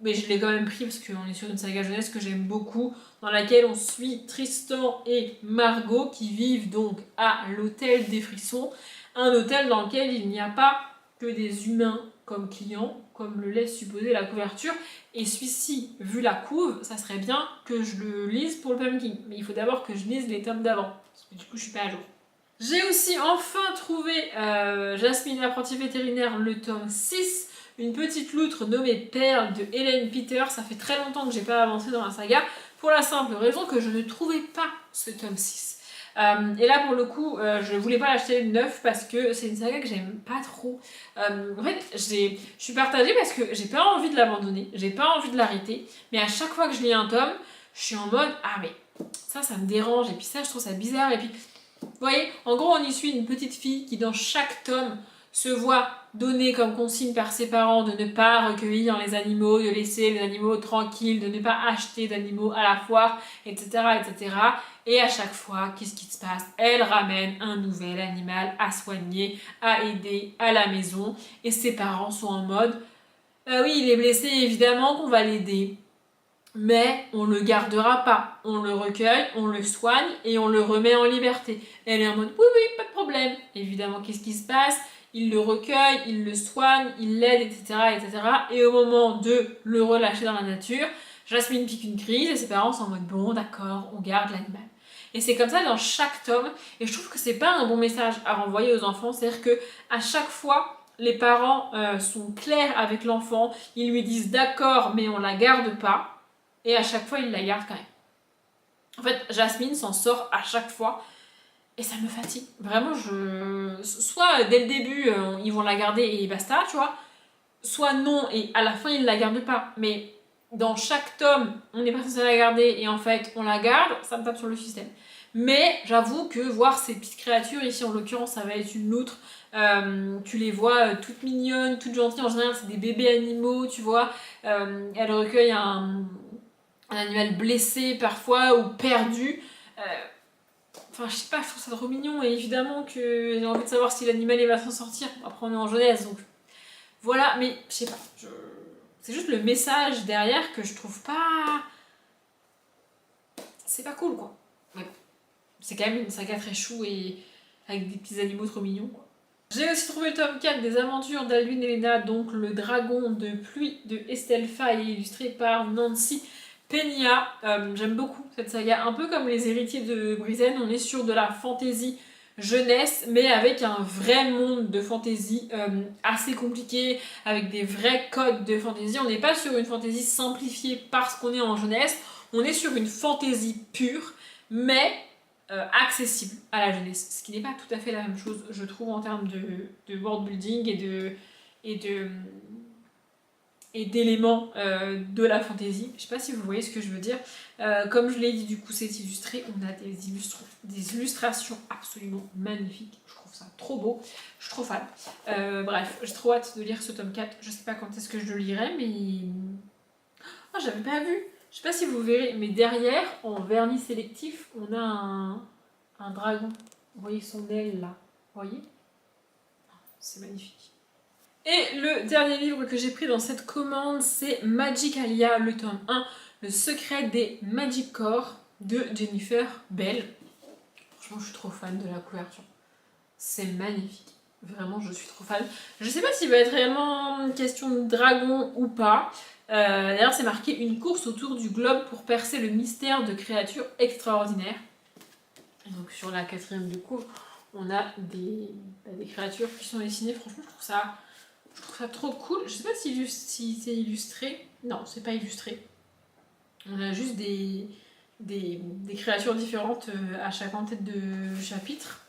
Mais je l'ai quand même pris parce qu'on est sur une saga jeunesse que j'aime beaucoup, dans laquelle on suit Tristan et Margot qui vivent donc à l'Hôtel des Frissons. Un hôtel dans lequel il n'y a pas que des humains comme clients, comme le laisse supposer la couverture. Et celui-ci, vu la couve, ça serait bien que je le lise pour le Pumpkin. Mais il faut d'abord que je lise les tomes d'avant, parce que du coup je suis pas à jour. J'ai aussi enfin trouvé Jasmine l'apprentie vétérinaire, le tome 6, une petite loutre nommée Perle de Hélène Peter. Ça fait très longtemps que j'ai pas avancé dans la saga, pour la simple raison que je ne trouvais pas ce tome 6. Et là pour le coup je voulais pas l'acheter neuf parce que c'est une saga que j'aime pas trop. En fait je suis partagée parce que j'ai pas envie de l'abandonner, j'ai pas envie de l'arrêter, mais à chaque fois que je lis un tome je suis en mode ah mais ça me dérange et puis ça je trouve ça bizarre et puis vous voyez, en gros on y suit une petite fille qui dans chaque tome se voit donner comme consigne par ses parents de ne pas recueillir les animaux, de laisser les animaux tranquilles, de ne pas acheter d'animaux à la foire, etc. etc. Et à chaque fois, qu'est-ce qui se passe? Elle ramène un nouvel animal à soigner, à aider à la maison. Et ses parents sont en mode oui, il est blessé, évidemment qu'on va l'aider. Mais on le gardera pas. On le recueille, on le soigne et on le remet en liberté. Elle est en mode oui, pas de problème. Évidemment, qu'est-ce qui se passe? Il le recueille, il le soigne, il l'aide, etc., etc. Et au moment de le relâcher dans la nature, Jasmine pique une crise et ses parents sont en mode bon, d'accord, on garde l'animal. Et c'est comme ça dans chaque tome. Et je trouve que c'est pas un bon message à renvoyer aux enfants. C'est-à-dire que à chaque fois, les parents sont clairs avec l'enfant, ils lui disent d'accord mais on la garde pas, et à chaque fois ils la gardent quand même. En fait, Jasmine s'en sort à chaque fois, et ça me fatigue. Vraiment, soit dès le début, ils vont la garder et basta, tu vois, soit non, et à la fin, ils la gardent pas. Mais dans chaque tome, on n'est pas censé la garder, et en fait, on la garde, ça me tape sur le système. Mais j'avoue que voir ces petites créatures, ici en l'occurrence, ça va être une loutre, tu les vois toutes mignonnes, toutes gentilles, en général, c'est des bébés animaux, tu vois. Elle recueille un animal blessé parfois, ou perdu. Enfin, je sais pas, je trouve ça trop mignon, et évidemment que j'ai envie de savoir si l'animal il va s'en sortir. Après, on est en jeunesse, donc voilà, mais je sais pas. C'est juste le message derrière que je trouve pas. C'est pas cool, quoi. Mais bon, c'est quand même une saga très chou et avec des petits animaux trop mignons, quoi. J'ai aussi trouvé le tome 4 des aventures d'Alvin et Lena, donc le dragon de pluie de Estelle Faye, illustré par Nancy Peña. J'aime beaucoup cette saga, un peu comme les héritiers de Brizen, on est sur de la fantasy jeunesse, mais avec un vrai monde de fantasy assez compliqué, avec des vrais codes de fantasy. On n'est pas sur une fantasy simplifiée parce qu'on est en jeunesse, on est sur une fantasy pure, mais accessible à la jeunesse, ce qui n'est pas tout à fait la même chose, je trouve, en termes de world building et d'éléments de la fantasy. Je sais pas si vous voyez ce que je veux dire. Comme je l'ai dit, du coup, c'est illustré. On a des illustrations absolument magnifiques. Je trouve ça trop beau. Je suis trop fan. Bref, j'ai trop hâte de lire ce tome 4. Je sais pas quand est-ce que je le lirai, mais... Ah, j'avais pas vu. Je sais pas si vous verrez, mais derrière, en vernis sélectif, on a un dragon. Vous voyez son aile là. Vous voyez? C'est magnifique. Et le dernier livre que j'ai pris dans cette commande, c'est Magicalia, le tome 1, Le secret des Magic Core de Jennifer Bell. Franchement, je suis trop fan de la couverture. C'est magnifique. Vraiment, je suis trop fan. Je sais pas s'il va être réellement une question de dragon ou pas. D'ailleurs, c'est marqué une course autour du globe pour percer le mystère de créatures extraordinaires. Et donc, sur la 4e de couvre, on a des créatures qui sont dessinées. Franchement, je trouve ça trop cool. Je sais pas si c'est illustré. Non, c'est pas illustré. On a juste des créatures différentes à chaque en-tête de chapitre.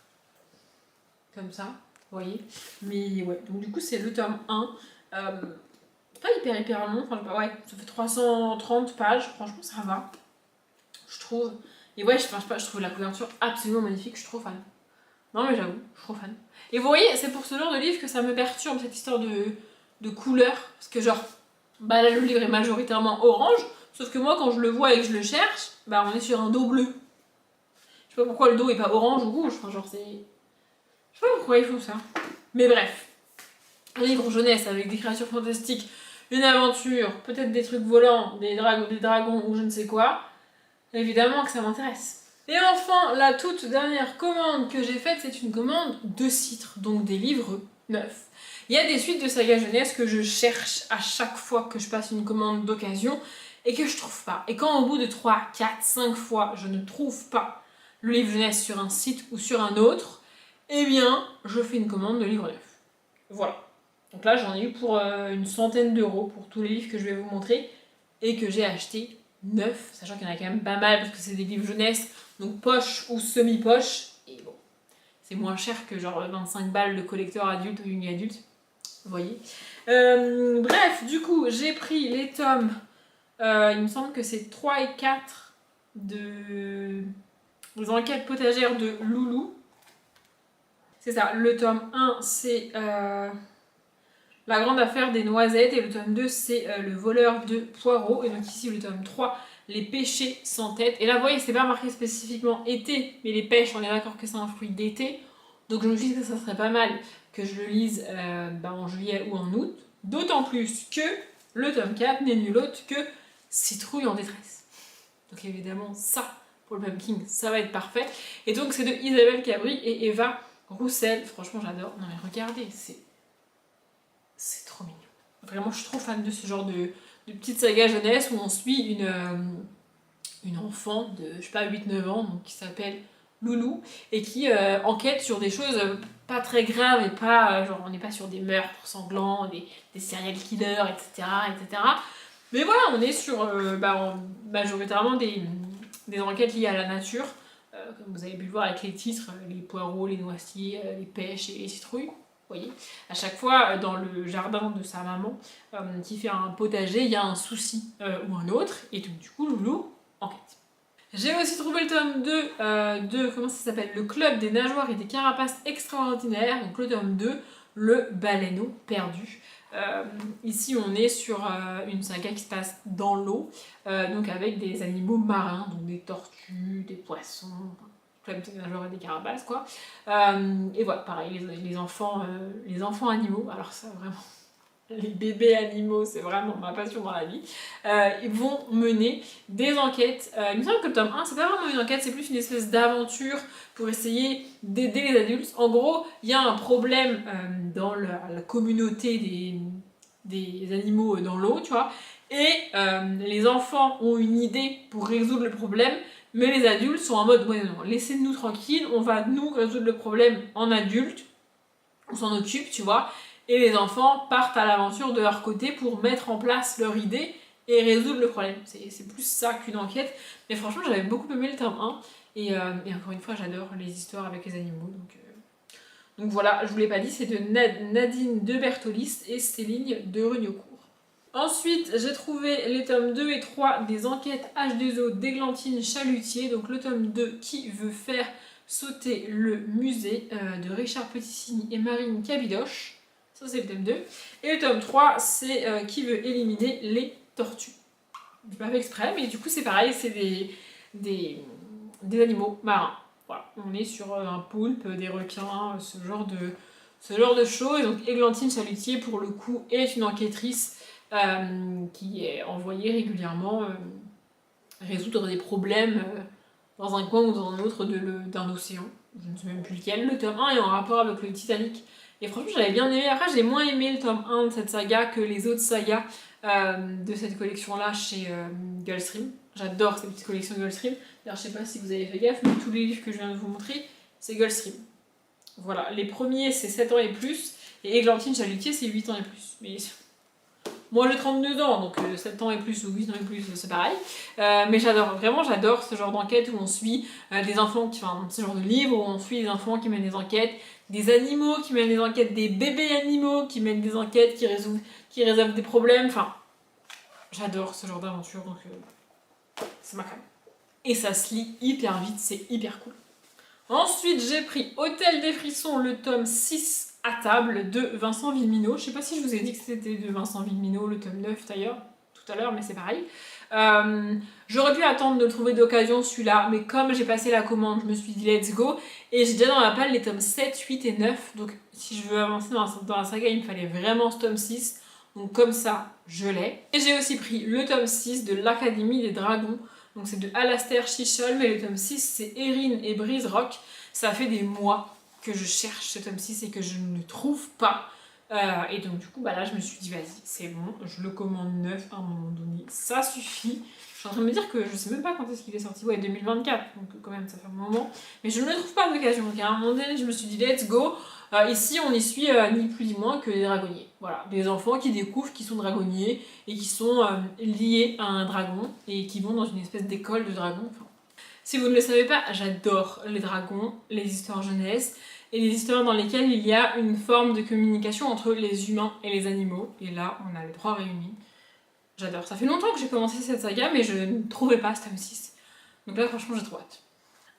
Comme ça, vous voyez. Mais ouais, donc du coup, c'est le tome 1. Pas hyper long. Enfin, ouais, ça fait 330 pages. Franchement, ça va. Je trouve. Et ouais, je trouve la couverture absolument magnifique. Je suis trop fan. Non, mais j'avoue, je suis trop fan. Et vous voyez, c'est pour ce genre de livre que ça me perturbe, cette histoire de couleur. Parce que genre, bah là, le livre est majoritairement orange. Sauf que moi, quand je le vois et que je le cherche, bah on est sur un dos bleu. Je sais pas pourquoi le dos est pas orange ou rouge. Enfin, genre, c'est... Je sais pas pourquoi ils font ça. Mais bref. Un livre jeunesse avec des créatures fantastiques, une aventure, peut-être des trucs volants, des dragons ou je ne sais quoi. Évidemment que ça m'intéresse. Et enfin, la toute dernière commande que j'ai faite, c'est une commande de citres, donc des livres neufs. Il y a des suites de saga jeunesse que je cherche à chaque fois que je passe une commande d'occasion et que je trouve pas. Et quand au bout de 3, 4, 5 fois, je ne trouve pas le livre jeunesse sur un site ou sur un autre, eh bien, je fais une commande de livres neufs. Voilà. Donc là, j'en ai eu pour une centaine d'euros pour tous les livres que je vais vous montrer et que j'ai acheté neufs, sachant qu'il y en a quand même pas mal parce que c'est des livres jeunesse, donc poche ou semi-poche. Et bon, c'est moins cher que genre 25 balles de collecteur adulte ou young adulte. Vous voyez. Bref, du coup, j'ai pris les tomes. Il me semble que c'est 3 et 4 de Les enquêtes potagères de Loulou. C'est ça, le tome 1, c'est La grande affaire des noisettes, et le tome 2, c'est Le voleur de poireaux. Et donc ici, le tome 3, Les pêchés sans tête. Et là, vous voyez, c'est pas marqué spécifiquement été, mais les pêches, on est d'accord que c'est un fruit d'été. Donc je me suis dit que ça serait pas mal que je le lise en juillet ou en août. D'autant plus que le tome 4 n'est nul autre que Citrouille en détresse. Donc évidemment, ça, pour le Pumpkin, ça va être parfait. Et donc c'est de Isabelle Cabri et Eva Roussel. Franchement, j'adore. Non mais regardez, c'est trop mignon. Vraiment, je suis trop fan de ce genre de petite saga jeunesse où on suit une enfant de, je sais pas, 8-9 ans, donc, qui s'appelle Loulou, et qui enquête sur des choses pas très grave et pas, genre on n'est pas sur des meurtres sanglants, des serial killers, etc., etc. Mais voilà, on est sur majoritairement des enquêtes liées à la nature, comme vous avez pu le voir avec les titres, les poireaux, les noisetiers, les pêches et les citrouilles. Vous voyez, à chaque fois dans le jardin de sa maman qui fait un potager, il y a un souci ou un autre, et donc du coup Loulou enquête. J'ai aussi trouvé le tome 2 de, comment ça s'appelle, Le Club des nageoires et des carapaces extraordinaires, donc le tome 2, Le baleineau perdu. Ici on est sur une saga qui se passe dans l'eau, donc avec des animaux marins, donc des tortues, des poissons, Club des nageoires et des carapaces quoi. Et voilà, pareil, les enfants animaux, alors ça vraiment... Les bébés animaux, c'est vraiment ma passion dans la vie. Ils vont mener des enquêtes. Il me semble que le tome 1, c'est pas vraiment une enquête, c'est plus une espèce d'aventure pour essayer d'aider les adultes. En gros, il y a un problème dans la communauté des animaux dans l'eau, tu vois. Et les enfants ont une idée pour résoudre le problème, mais les adultes sont en mode, ouais, non, laissez-nous tranquilles, on va nous résoudre le problème en adulte, on s'en occupe, tu vois. Et les enfants partent à l'aventure de leur côté pour mettre en place leur idée et résoudre le problème. C'est plus ça qu'une enquête. Mais franchement, j'avais beaucoup aimé le tome 1. Et encore une fois, j'adore les histoires avec les animaux. Donc voilà, je vous l'ai pas dit, c'est de Nadine de Bertolis et Céline de Reniocourt. Ensuite, j'ai trouvé les tomes 2 et 3 des enquêtes H2O d'Églantine Chalutier. Donc le tome 2 qui veut faire sauter le musée de Richard Petitsigny et Marine Cabidoche. Ça c'est le tome 2. Et le tome 3, c'est qui veut éliminer les tortues. Je l'ai pas fait exprès, mais du coup c'est pareil, c'est des animaux marins. Voilà, on est sur un poulpe, des requins, ce genre de choses. Et donc Églantine Chalutier, pour le coup, est une enquêtrice qui est envoyée régulièrement résoudre des problèmes dans un coin ou dans un autre d'un océan. Je ne sais même plus lequel. Le tome 1 est en rapport avec le Titanic. Et franchement, j'avais bien aimé. Après, j'ai moins aimé le tome 1 de cette saga que les autres sagas de cette collection-là chez Gulfstream. J'adore cette petite collection Gulfstream. D'ailleurs, je sais pas si vous avez fait gaffe, mais tous les livres que je viens de vous montrer, c'est Gulfstream. Voilà, les premiers, c'est 7 ans et plus, et Églantine Chalutier, c'est 8 ans et plus. Mais moi, j'ai 32 ans, donc 7 ans et plus ou 8 ans et plus, c'est pareil. Mais j'adore, vraiment, j'adore ce genre d'enquête où on suit des enfants enfin, ce genre de livre où on suit des enfants qui mènent des enquêtes, des animaux qui mènent des enquêtes, des bébés animaux qui mènent des enquêtes, qui résolvent des problèmes. Enfin, j'adore ce genre d'aventure, donc c'est ma crème. Et ça se lit hyper vite, c'est hyper cool. Ensuite, j'ai pris Hôtel des Frissons, le tome 6 à table de Vincent Villeminot. Je sais pas si je vous ai dit que c'était de Vincent Villeminot, le tome 9 d'ailleurs, tout à l'heure, mais c'est pareil. J'aurais pu attendre de le trouver d'occasion celui-là, mais comme j'ai passé la commande, je me suis dit let's go. Et j'ai déjà dans la palle les tomes 7, 8 et 9. Donc si je veux avancer dans la saga, il me fallait vraiment ce tome 6. Donc comme ça, je l'ai. Et j'ai aussi pris le tome 6 de l'Académie des Dragons. Donc c'est de Alastair Chichol, mais le tome 6 c'est Erin et Breeze Rock. Ça fait des mois que je cherche ce tome 6 et que je ne le trouve pas. Et donc du coup bah là je me suis dit vas-y c'est bon, je le commande neuf à un moment donné, ça suffit. Je suis en train de me dire que je sais même pas quand est-ce qu'il est sorti, ouais 2024, donc quand même ça fait un moment. Mais je ne le trouve pas d'occasion, donc à un moment donné je me suis dit let's go. Ici on y suit ni plus ni moins que des dragonniers. Voilà, des enfants qui découvrent qu'ils sont dragonniers et qui sont liés à un dragon et qui vont dans une espèce d'école de dragons. Enfin, si vous ne le savez pas, j'adore les dragons, les histoires jeunesse et les histoires dans lesquelles il y a une forme de communication entre les humains et les animaux. Et là, on a les trois réunis. J'adore. Ça fait longtemps que j'ai commencé cette saga, mais je ne trouvais pas ce tome 6. Donc là, franchement, j'ai trop hâte.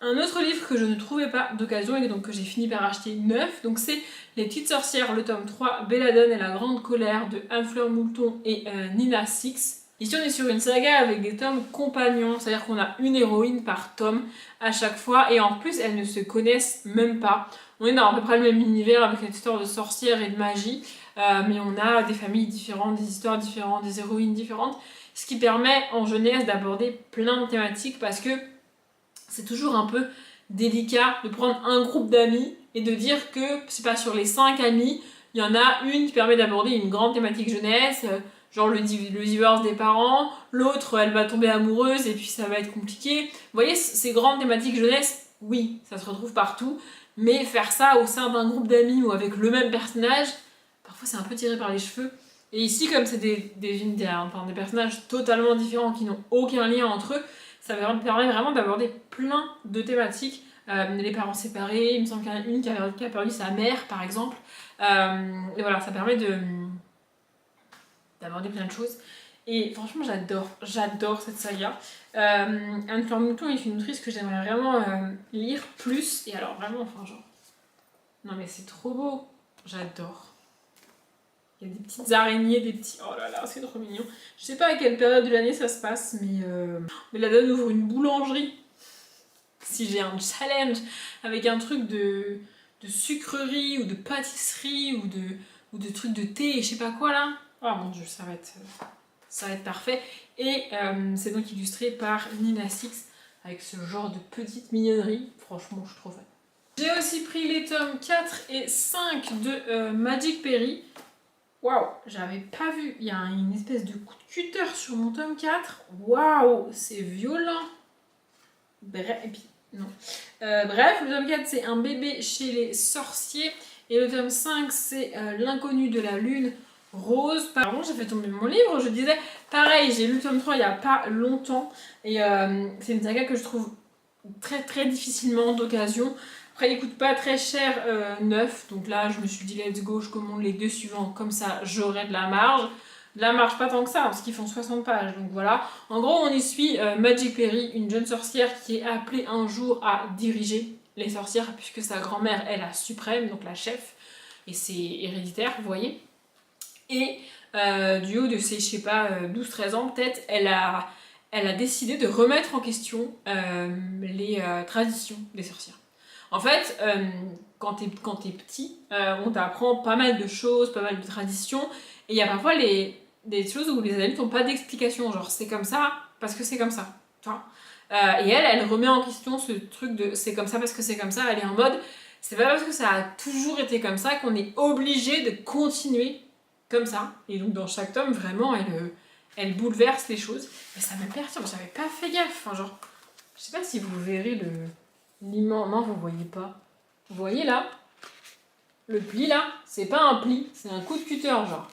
Un autre livre que je ne trouvais pas d'occasion et donc que j'ai fini par acheter neuf, donc c'est Les Petites Sorcières, le tome 3, Belladone et la Grande Colère de Anne-Fleur Moulton et Nina Six. Ici on est sur une saga avec des tomes compagnons, c'est-à-dire qu'on a une héroïne par tome à chaque fois et en plus elles ne se connaissent même pas. On est dans à peu près le même univers avec une histoire de sorcières et de magie, mais on a des familles différentes, des histoires différentes, des héroïnes différentes, ce qui permet en jeunesse d'aborder plein de thématiques parce que c'est toujours un peu délicat de prendre un groupe d'amis et de dire que c'est pas sur les 5 amis, il y en a une qui permet d'aborder une grande thématique jeunesse, genre le divorce des parents, l'autre elle va tomber amoureuse et puis ça va être compliqué. Vous voyez, ces grandes thématiques jeunesse, oui, ça se retrouve partout, mais faire ça au sein d'un groupe d'amis ou avec le même personnage, parfois c'est un peu tiré par les cheveux. Et ici, comme c'est des personnages totalement différents qui n'ont aucun lien entre eux, ça permet vraiment d'aborder plein de thématiques. Les parents séparés, il me semble qu'il y en a une qui a perdu sa mère par exemple. Et voilà, ça permet d'aborder plein de choses. Et franchement, j'adore cette saga. Anne-Fleur Mouton est une autrice que j'aimerais vraiment lire plus. Et alors vraiment, enfin genre... Non mais c'est trop beau, j'adore. Il y a des petites araignées, des petits... Oh là là, c'est trop mignon. Je sais pas à quelle période de l'année ça se passe, mais la donne ouvre une boulangerie. Si j'ai un challenge avec un truc de sucrerie ou de pâtisserie ou de trucs de thé et je sais pas quoi là. Oh mon dieu, ça va être parfait. Et c'est donc illustré par Nina Six avec ce genre de petite mignonnerie. Franchement, je suis trop fan. J'ai aussi pris les tomes 4 et 5 de Magic Perry. Waouh, j'avais pas vu. Il y a une espèce de coup de cutter sur mon tome 4. Waouh, c'est violent. Bref, et puis, non. Bref, le tome 4 c'est un bébé chez les sorciers. Et le tome 5 c'est l'inconnu de la lune rose. Pardon, j'ai fait tomber mon livre. Je disais, pareil, j'ai lu le tome 3 il y a pas longtemps. Et c'est une saga que je trouve très très difficilement d'occasion. Après, il coûte pas très cher neuf, donc là je me suis dit let's go, je commande les deux suivants, comme ça j'aurai de la marge. De la marge pas tant que ça, parce qu'ils font 60 pages, donc voilà. En gros, on y suit Magic Perry, une jeune sorcière qui est appelée un jour à diriger les sorcières, puisque sa grand-mère est la suprême, donc la chef, et c'est héréditaire, vous voyez. Et du haut de ses, je sais pas, 12-13 ans peut-être, elle a décidé de remettre en question les traditions des sorcières. En fait, quand t'es petit, on t'apprend pas mal de choses, pas mal de traditions, et il y a parfois des choses où les adultes n'ont pas d'explication, genre c'est comme ça parce que c'est comme ça. Tu vois. Et elle remet en question ce truc de c'est comme ça parce que c'est comme ça, elle est en mode c'est pas parce que ça a toujours été comme ça qu'on est obligé de continuer comme ça. Et donc dans chaque tome, vraiment, elle bouleverse les choses. Mais ça me perturbe, j'avais pas fait gaffe. Enfin, genre, je sais pas si vous verrez l'immense... Non, vous voyez pas. Vous voyez là? Le pli là, c'est pas un pli, c'est un coup de cutter, genre.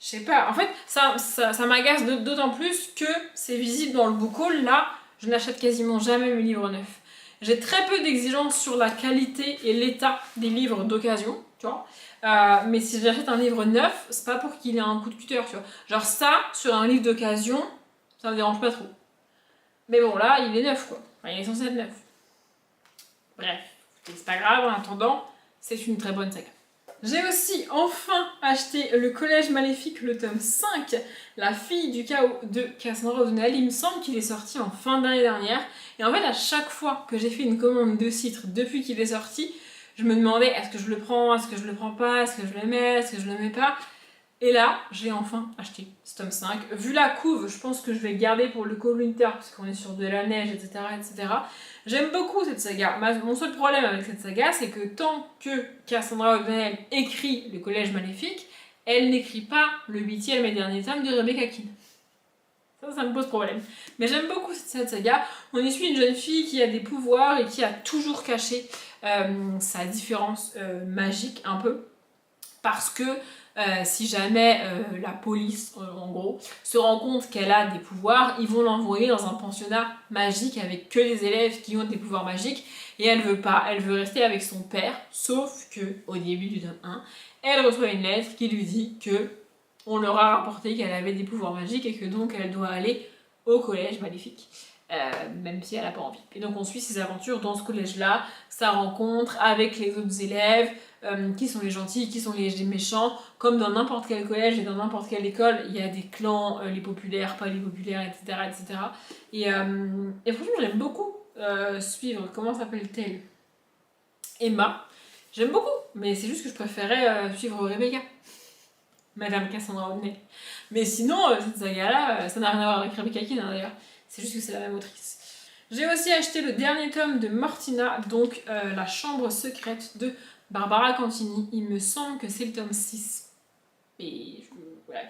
Je sais pas, en fait, ça m'agace d'autant plus que c'est visible dans le book haul. Là, je n'achète quasiment jamais mes livres neufs. J'ai très peu d'exigences sur la qualité et l'état des livres d'occasion, tu vois. Mais si j'achète un livre neuf, c'est pas pour qu'il ait un coup de cutter, tu vois. Genre ça, sur un livre d'occasion, ça me dérange pas trop. Mais bon, là, il est neuf, quoi. Enfin, il est censé être neuf. Bref, c'est pas grave, en attendant, c'est une très bonne saga. J'ai aussi enfin acheté Le Collège Maléfique, le tome 5, La fille du chaos de Cassandra O'Donnell. Il me semble qu'il est sorti en fin d'année dernière. Et en fait, à chaque fois que j'ai fait une commande de titre depuis qu'il est sorti, je me demandais est-ce que je le prends, est-ce que je le prends pas, est-ce que je le mets, est-ce que je le mets pas. Et là, j'ai enfin acheté ce tome 5. Vu la couve, je pense que je vais le garder pour le Cold Winter, parce qu'on est sur de la neige, etc. etc. J'aime beaucoup cette saga. Mon seul problème avec cette saga, c'est que tant que Cassandra O'Donnell écrit Le Collège Maléfique, elle n'écrit pas le 8e et dernier tome de Rebecca Keane. Ça me pose problème. Mais j'aime beaucoup cette saga. On y suit une jeune fille qui a des pouvoirs et qui a toujours caché sa différence magique, un peu. Parce que si jamais la police, en gros, se rend compte qu'elle a des pouvoirs, ils vont l'envoyer dans un pensionnat magique avec que des élèves qui ont des pouvoirs magiques. Et elle veut pas, elle veut rester avec son père, sauf que au début du tome 1, elle reçoit une lettre qui lui dit que on leur a rapporté qu'elle avait des pouvoirs magiques et que donc elle doit aller au collège maléfique. Même si elle n'a pas envie. Et donc on suit ses aventures dans ce collège-là, sa rencontre avec les autres élèves, qui sont les gentils, qui sont les méchants, comme dans n'importe quel collège et dans n'importe quelle école, il y a des clans, les populaires, pas les populaires, etc. etc. Et franchement j'aime beaucoup suivre, comment s'appelle-t-elle, Emma. J'aime beaucoup, mais c'est juste que je préférais suivre Rebecca, Madame Cassandra O'Donnell. Mais sinon, cette saga-là, ça n'a rien à voir avec Rebecca Keane d'ailleurs. C'est juste que c'est la même autrice. J'ai aussi acheté le dernier tome de Mortina, donc La chambre secrète de Barbara Cantini. Il me semble que c'est le tome 6. Bref.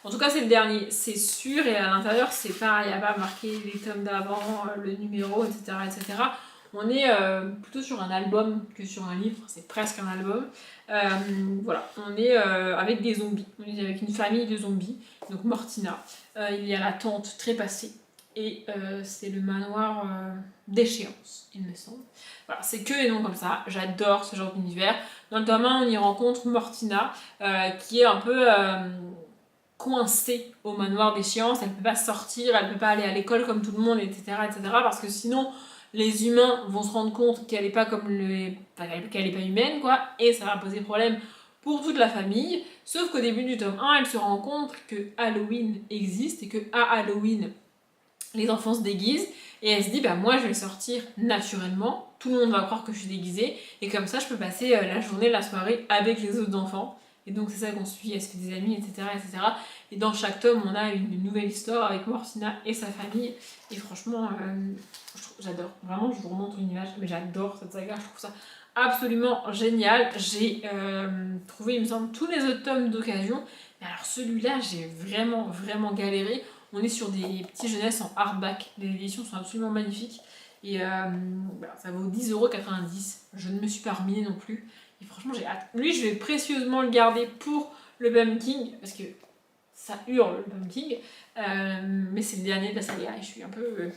En tout cas, c'est le dernier, c'est sûr. Et à l'intérieur, c'est pareil, il n'y a pas marqué les tomes d'avant, le numéro, etc., etc. On est plutôt sur un album que sur un livre, c'est presque un album. Voilà, on est avec des zombies, on est avec une famille de zombies, donc Mortina. Il y a la tante trépassée et c'est le manoir d'échéance, il me semble. Voilà, c'est que et non comme ça, j'adore ce genre d'univers. Dans le tome 1, on y rencontre Mortina, qui est un peu coincée au manoir d'échéance, elle peut pas sortir, elle peut pas aller à l'école comme tout le monde, etc., parce que sinon les humains vont se rendre compte qu'elle est pas comme qu'elle est pas humaine, quoi, et ça va poser problème pour toute la famille. Sauf qu'au début du tome 1, elle se rend compte que Halloween existe et que à Halloween, les enfants se déguisent, et elle se dit, bah moi je vais sortir naturellement, tout le monde va croire que je suis déguisée, et comme ça je peux passer la journée, la soirée avec les autres enfants. Et donc c'est ça qu'on suit, elle se fait des amis, etc., Et dans chaque tome, on a une nouvelle histoire avec Mortina et sa famille. Et franchement, j'adore. Vraiment, je vous remontre une image, mais j'adore cette saga, je trouve ça absolument génial. J'ai trouvé, il me semble, tous les autres tomes d'occasion. Mais alors celui-là, j'ai vraiment galéré. On est sur des petits jeunesses en hardback. Les éditions sont absolument magnifiques. Et voilà, ça vaut 10,90 €. Je ne me suis pas reminée non plus. Et franchement, j'ai hâte. Lui, je vais précieusement le garder pour le Pumpkin, parce que ça hurle le Pumpkin. Mais c'est le dernier de la saga et je suis un peu...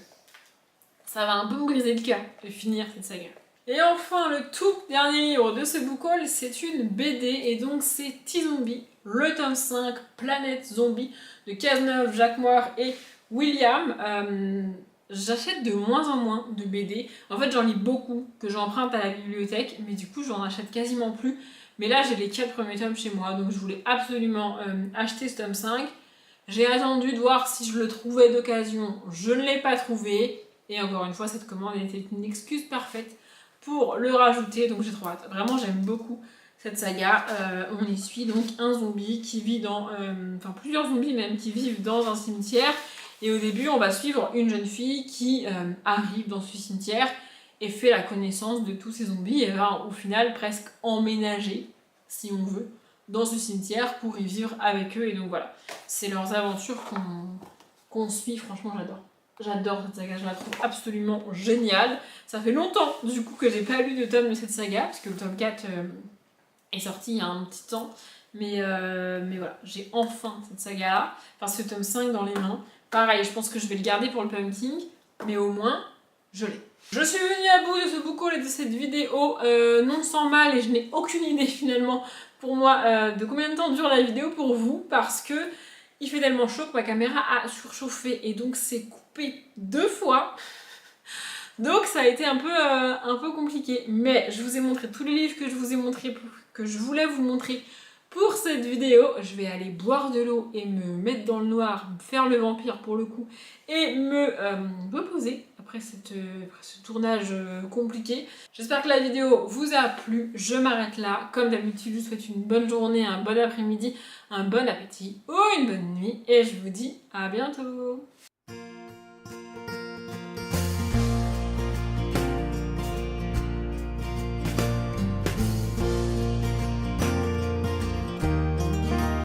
ça va un peu me briser le cœur de finir cette saga. Et enfin, le tout dernier livre de ce book haul, c'est une BD, et donc c'est T-Zombie, le tome 5, Planète Zombie, de Cazeneuve, Jacques Moir et William. J'achète de moins en moins de BD. En fait, j'en lis beaucoup, que j'emprunte à la bibliothèque, mais du coup, j'en achète quasiment plus. Mais là, j'ai les 4 premiers tomes chez moi, donc je voulais absolument acheter ce tome 5. J'ai attendu de voir si je le trouvais d'occasion, je ne l'ai pas trouvé. Et encore une fois, cette commande était une excuse parfaite pour le rajouter, donc j'ai trop hâte. Vraiment, j'aime beaucoup cette saga. On y suit donc un zombie qui vit dans... enfin, plusieurs zombies même, qui vivent dans un cimetière. Et au début, on va suivre une jeune fille qui arrive dans ce cimetière et fait la connaissance de tous ces zombies et va au final presque emménager, si on veut, dans ce cimetière pour y vivre avec eux. Et donc voilà, c'est leurs aventures qu'on suit. Franchement, j'adore. J'adore cette saga, je la trouve absolument géniale. Ça fait longtemps du coup que j'ai pas lu de tome de cette saga, parce que le tome 4 est sorti il y a un petit temps. Mais voilà, j'ai enfin cette saga-là, enfin ce tome 5 dans les mains. Pareil, je pense que je vais le garder pour le Pumpkin, mais au moins, je l'ai. Je suis venue à bout de ce book haul et de cette vidéo, non sans mal, et je n'ai aucune idée finalement pour moi de combien de temps dure la vidéo pour vous, parce que il fait tellement chaud que ma caméra a surchauffé et donc c'est coupé 2 fois. Donc ça a été un peu compliqué. Mais je vous ai montré tous les livres que je vous ai montré, que je voulais vous montrer pour cette vidéo. Je vais aller boire de l'eau et me mettre dans le noir, faire le vampire pour le coup, et me reposer après ce tournage compliqué. J'espère que la vidéo vous a plu. Je m'arrête là. Comme d'habitude, je vous souhaite une bonne journée, un bon après-midi, un bon appétit ou une bonne nuit. Et je vous dis à bientôt.